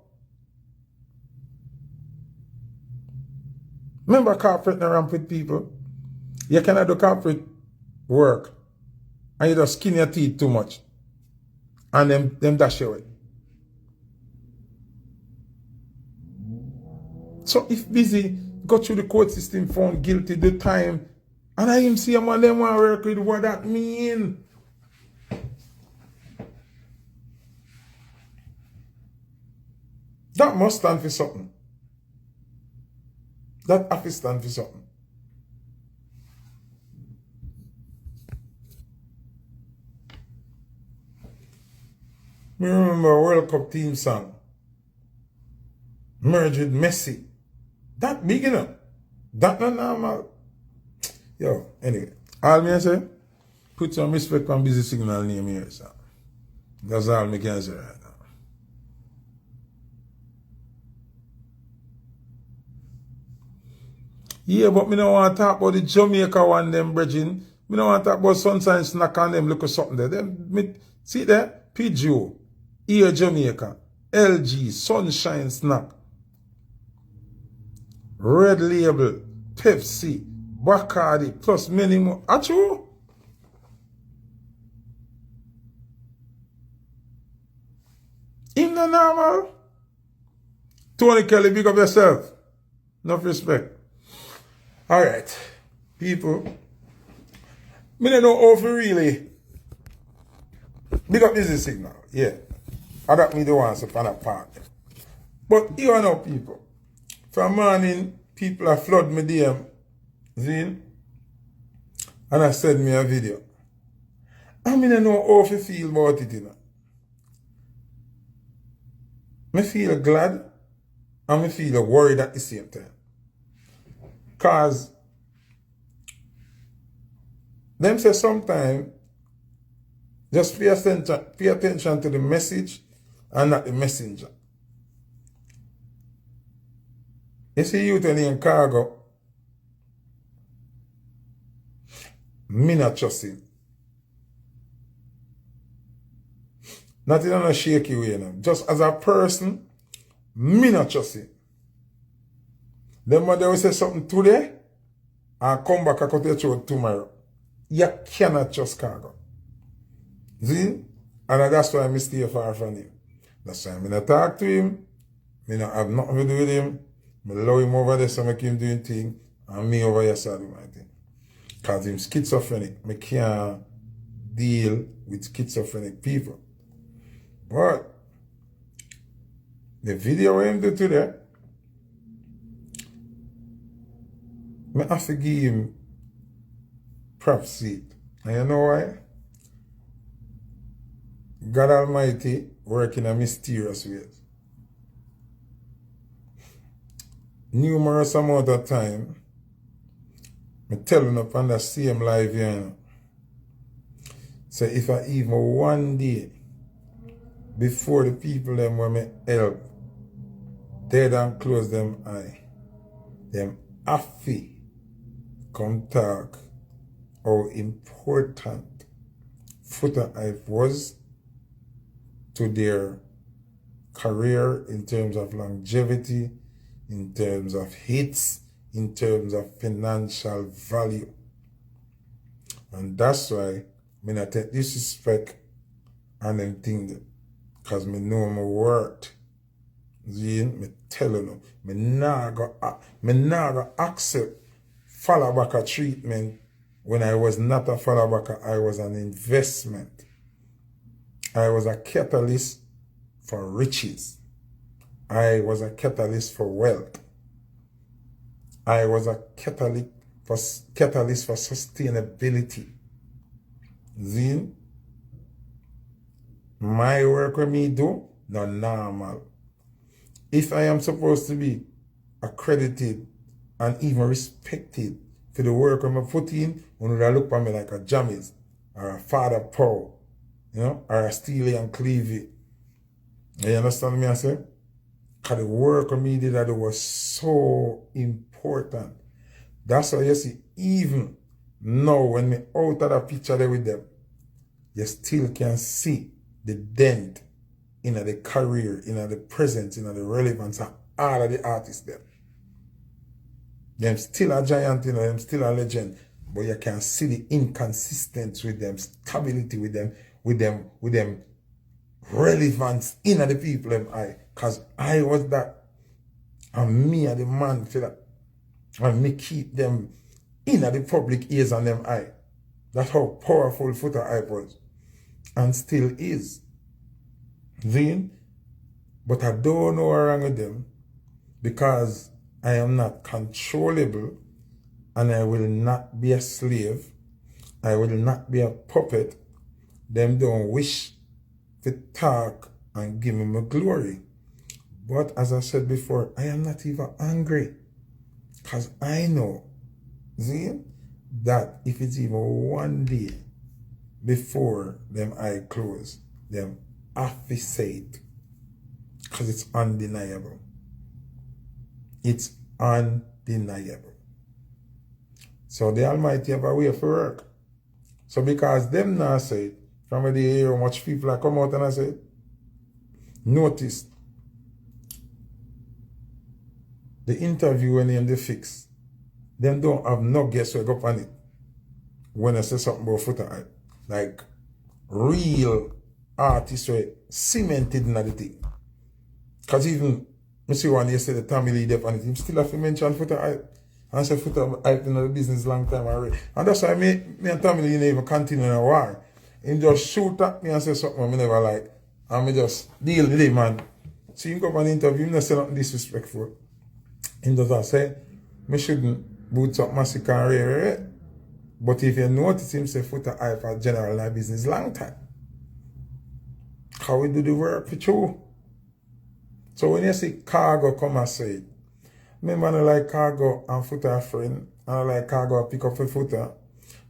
Speaker 1: Remember corporate and ramp with people? You cannot do corporate work and you just skin your teeth too much. And them dash away. So if Busy go through the court system, found guilty the time, and I him see a man them want to work with, what that mean? That must stand for something. That have to stand for something. Me remember World Cup team song. Merged with Messi. That big enough. That not normal. Yo, anyway. All me say, put some respect on Busy Signal name here, sir. That's all me can say right now. Yeah, but me don't want to talk about the Jamaica one, them bridging. Me don't want to talk about Sunshine Snack and them look at something there. Them, see there? Peugeot, Air Jamaica, LG, Sunshine Snack, Red Label, Pepsi, Bacardi, plus many more. Achoo? Him not normal? Tony Kelly, big up yourself. Enough respect. Alright, people. Me don't know how to really big up Busy Signal. Yeah. I don't me the ones up on a park. But you know, people. From morning, people are flood me DM. Zine. And I send me a video. I don't know how to feel about it, you know. I feel glad and I feel worried at the same time. Because them say sometimes just pay attention to the message and not the messenger. You see you in cargo, me not trust him. Not in a shaky way, you know. Just as a person, me not trust him. Then when they will say something today, and come back and cut your throat tomorrow. You cannot trust cargo. See? And that's why I stay far from him. That's why I not talk to him. I not have nothing to do with him. I allow him over there so I make him doing things. And me over here so I do my thing. Because I'm schizophrenic. I can't deal with schizophrenic people. But the video him do today, I have to give him props seat. And you know why? God Almighty work in a mysterious ways. Numerous amount of time, I telling up on the same live here, you know. So if I even one day before the people them when me help, they don't close them eye, them affy come talk how important Foota Hype was to their career in terms of longevity, in terms of hits, in terms of financial value. And that's why me not take disrespect and them things. Because me know my worth. See, me telling you, me nah go accept follow back a treatment when I was not a follow back, I was an investment. I was a catalyst for riches. I was a catalyst for wealth. I was a catalyst for sustainability. See? My work with me do, not normal. If I am supposed to be accredited and even respected for the work I put in, when would look at me like a Jamis or a Father Paul, you know, or a Steely and Clevey. You understand me, I say? Because the work of me did that was so important. That's why you see, even now when me out of the picture there with them, you still can see the dent in the career, in the presence, in the relevance of all of the artists there. Them still a giant, you know, them still a legend, but you can see the inconsistency with them, stability with them relevance in the people them eye. Cause I was that, and me are the man for that. And me keep them in the public ears and them eye. That's how powerful Foota I was. And still is. Then, but I don't know what's wrong with them because I am not controllable and I will not be a slave. I will not be a puppet. Them don't wish to talk and give me my glory. But as I said before, I am not even angry because I know, see, that if it's even one day before them eye close, them have to say it because it's undeniable. It's undeniable. So the Almighty have a way for work. So because them now say it, from where they hear how much people are come out and I say, notice the interview when them they fix, them don't have no guess who go up on it when I say something about Foota. Like real artists were cemented in the thing. Because even I see one yesterday, Tommy Lee Depp on it, him still have to mention Foota. I said Foota I've been in the business long time already. And that's why me and Tommy Lee never continue in a war. He just shoot at me and say something I never like. And me just deal with it, man. See, you go for an interview, you not say nothing disrespectful. He just say, me shouldn't boot up massacre and rare. But if you notice him say Foota I for general in business long time. How we do the work for you? So when you see Cargo come and say it, remember I like Cargo and Foota a friend, and I like Cargo pick up for Foota.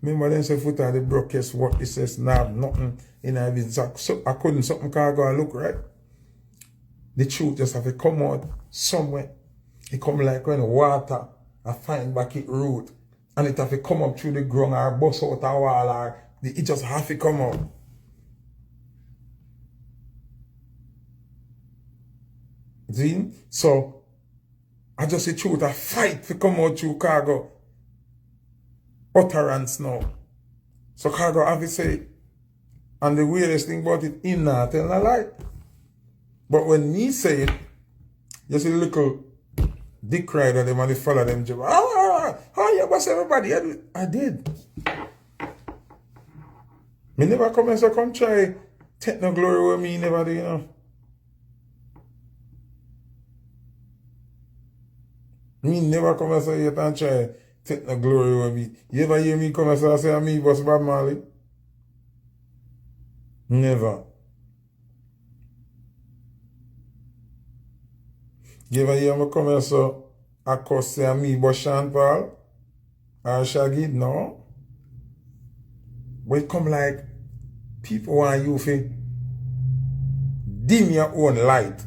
Speaker 1: Remember them say Foota the brokest what he says now nothing in our business. So I couldn't something Cargo look right. The truth just have to come out somewhere. It come like when water I find back its root and it have to come up through the ground or bust out a wall or it just have to come out. See? So I just say truth, I fight to come out through Cargo utterance now. So Cargo have to say, and the weirdest thing about it, him not telling a lie. But when me say it, you see the little dick rider them and they follow them job. You boss everybody. I did. Me never come and say come try take no glory with me, never do, you know. Me never come and say you can't try take no glory with me. You ever hear me come and say me boss Bob Marley? Never. You ever hear me come and say I could say me boss Sean Paul? Or Shaggy? No. But it come like people want you to dim your own light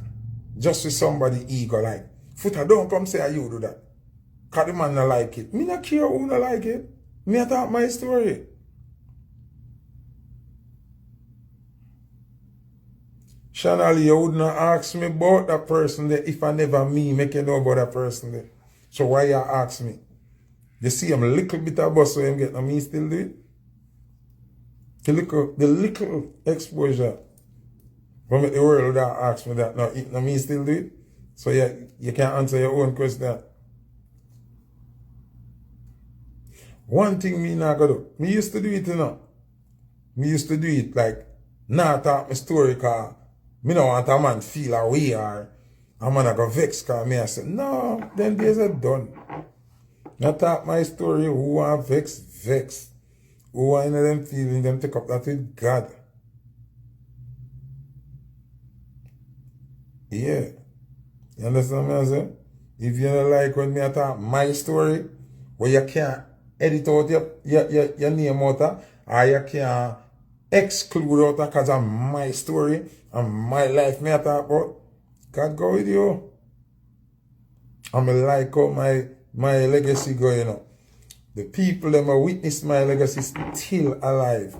Speaker 1: just with somebody ego like. Foota, don't come say you do that. Because the man not like it. Me not care who not like it. Me I talk my story. Chanel, you would not ask me about that person there if I never me make you know about that person there. So why you ask me? You see him a little bit of bus so him get no me still do it? The little exposure from the world that asks me that, no me still do it. So you can't answer your own question. One thing me not gonna do, me used to do it, Me used to do it like, not talk my story, cause me don't want a man feel a way or a man a go vex, cause me I say, no, them days are done. Not talk my story, who want vex, vex. Who want them feeling, them take up that with God. Yeah. You understand what I'm saying? If you don't like when me I talk my story, where you can't edit out your name out of, or you can't exclude out because of my story and my life me I talk about, God go with you. And I like how my legacy go, The people that witness my legacy still alive.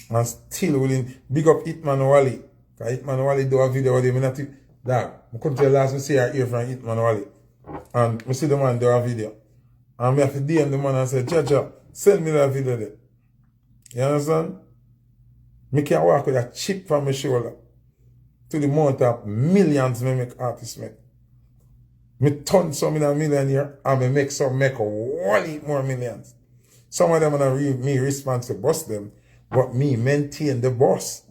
Speaker 1: And still willing. Big up Hitman Wally. Because Hitman Wally do a video with him. I couldn't tell last me see I hear from Hitman Wally. And I see the man do a video. And I have to DM the man and say, Jaja, send me that video there. You understand? I can walk with a chip from my shoulder to the amount of millions I make artists make. I turn some in a millionaire and I make some make a whole heap more millions. Some of them are me responsible to boss them, but me maintain the boss.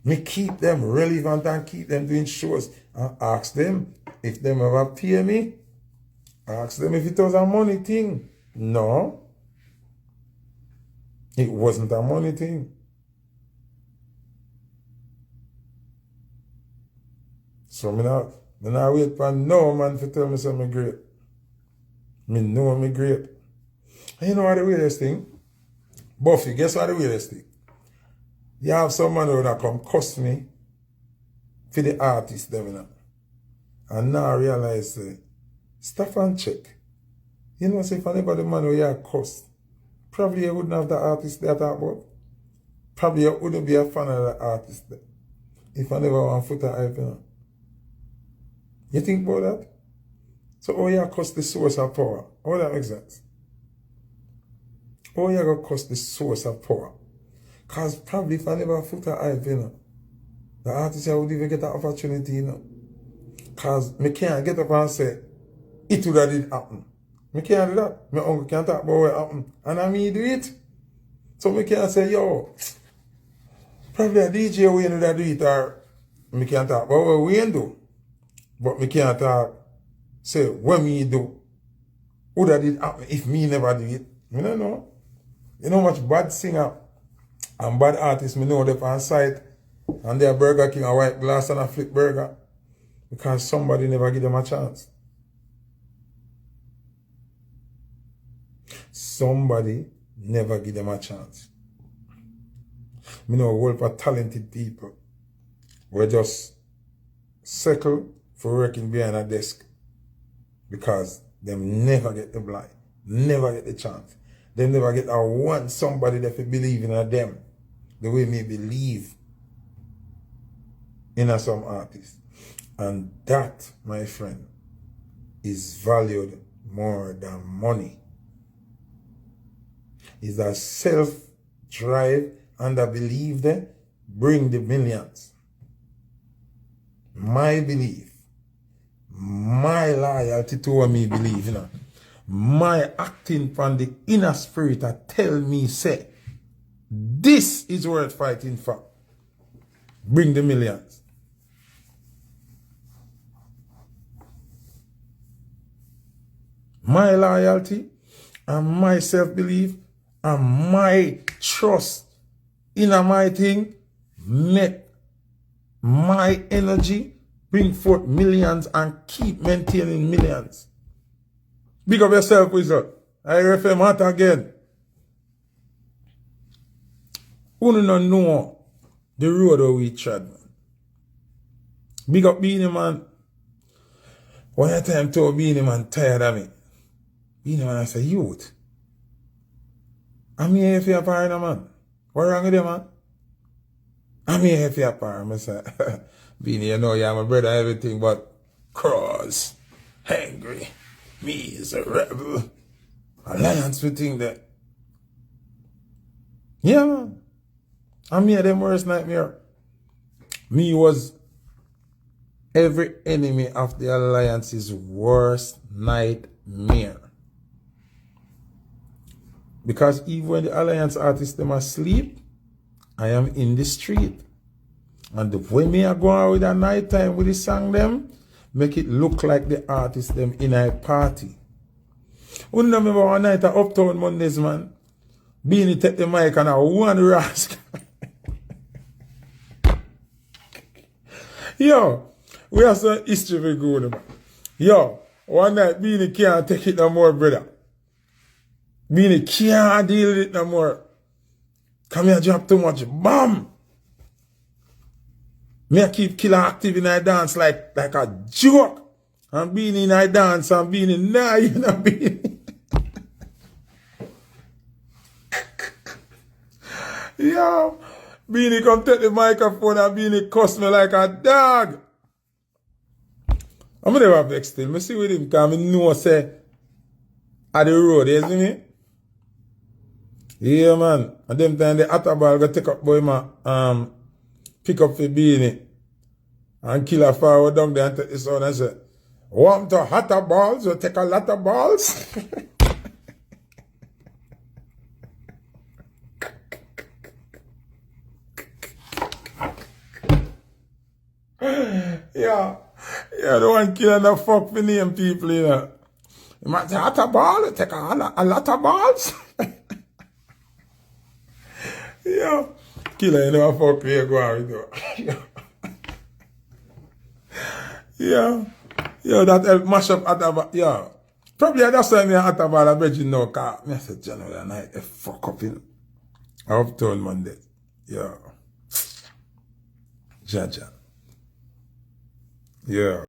Speaker 1: Me keep them relevant and keep them doing shows and ask them if them ever pay me. Ask them if it was a money thing. No. It wasn't a money thing. So me not wait for no man to tell me something great. Me know me great. And you know what the weirdest thing? Buffy, guess what the weirdest thing? You have some man who come cuss me for the artist them, And now I realize, stop and check. You know, say if anybody man who you cuss, probably you wouldn't have the artist they talk about. Probably you wouldn't be a fan of the artist there. If I never want Foota hype, You think about that? So how you cost the source of power? How that makes sense? How you gonna cost the source of power? Because probably if I never Foota hype, the artist would even get that opportunity, Because me can't get up and say, it would have did happen. Me can't do that. My uncle can't talk about what happened. And I me do it. So me can't say, yo, probably a DJ Wayne would have do it, or me can't talk about what Wayne do. But me can't talk, say, what me do, would have did happen if me never did it. Me don't know. You know how much bad singer and bad artists me know they're on site and they're Burger King, a white glass and a flip burger because somebody never give them a chance. Somebody never give them a chance. Me know a whole of talented people were just circle for working behind a desk because them never get the blind, never get the chance. They never get a one somebody that will believe in them the way me believe in some artists. And that, my friend, is valued more than money. Is a self-drive and a belief that bring the millions. My belief, my loyalty to what me believe, my acting from the inner spirit that tell me, say, this is worth fighting for. Bring the millions. My loyalty and my self-belief and my trust in my thing make my energy bring forth millions and keep maintaining millions. Big up yourself, Wizard. I refer matter again. Who don't know the road that we tread, man. Big up Beanie Man. One time told Beanie Man tired of me. Beanie Man I say, youth. I'm here for your partner, man. What wrong with you, man? I'm here for your partner. I say, Beanie, you know you're my brother, everything but cross, hungry. Me is a rebel. Alliance we think that. Yeah, man. I made them worst nightmare. Me was every enemy of the Alliance's worst nightmare. Because even when the Alliance artists them asleep, I am in the street. And the way me I go out with a night time with the song them, make it look like the artists them in a party. You remember one night at Uptown Mondays, man? Beanie take the mic and I one rascal. Yo, we have some history very good, man. Yo, one night Beanie can't take it no more, brother. Beanie can't deal with it no more. Come here, drop too much. Bam! Me I keep Killer active in a dance like a joke. I'm being in a dance, I'm being in nah, you know, being. Yo, Beanie come take the microphone and Beanie cuss me like a dog. I'm never vexed still. Me see with him because I know say at the road, you see me? Yeah, man. And them time the other ball go take up boy man pick up for Beanie and Killer forward down there and take this on and say, want to hotter balls or take a lot of balls? Yeah, the one killing the fuck for name people, you know. You might say, hotter ball, take a lot of balls. Yeah, Killer, you know, fuck me, go on with you. Yeah, that help mash up Atabal. Yeah, probably that's why me Atabal I bet you know, cause me I said January night, a fuck up in Uptown Monday. Yeah, Jaja. Yeah.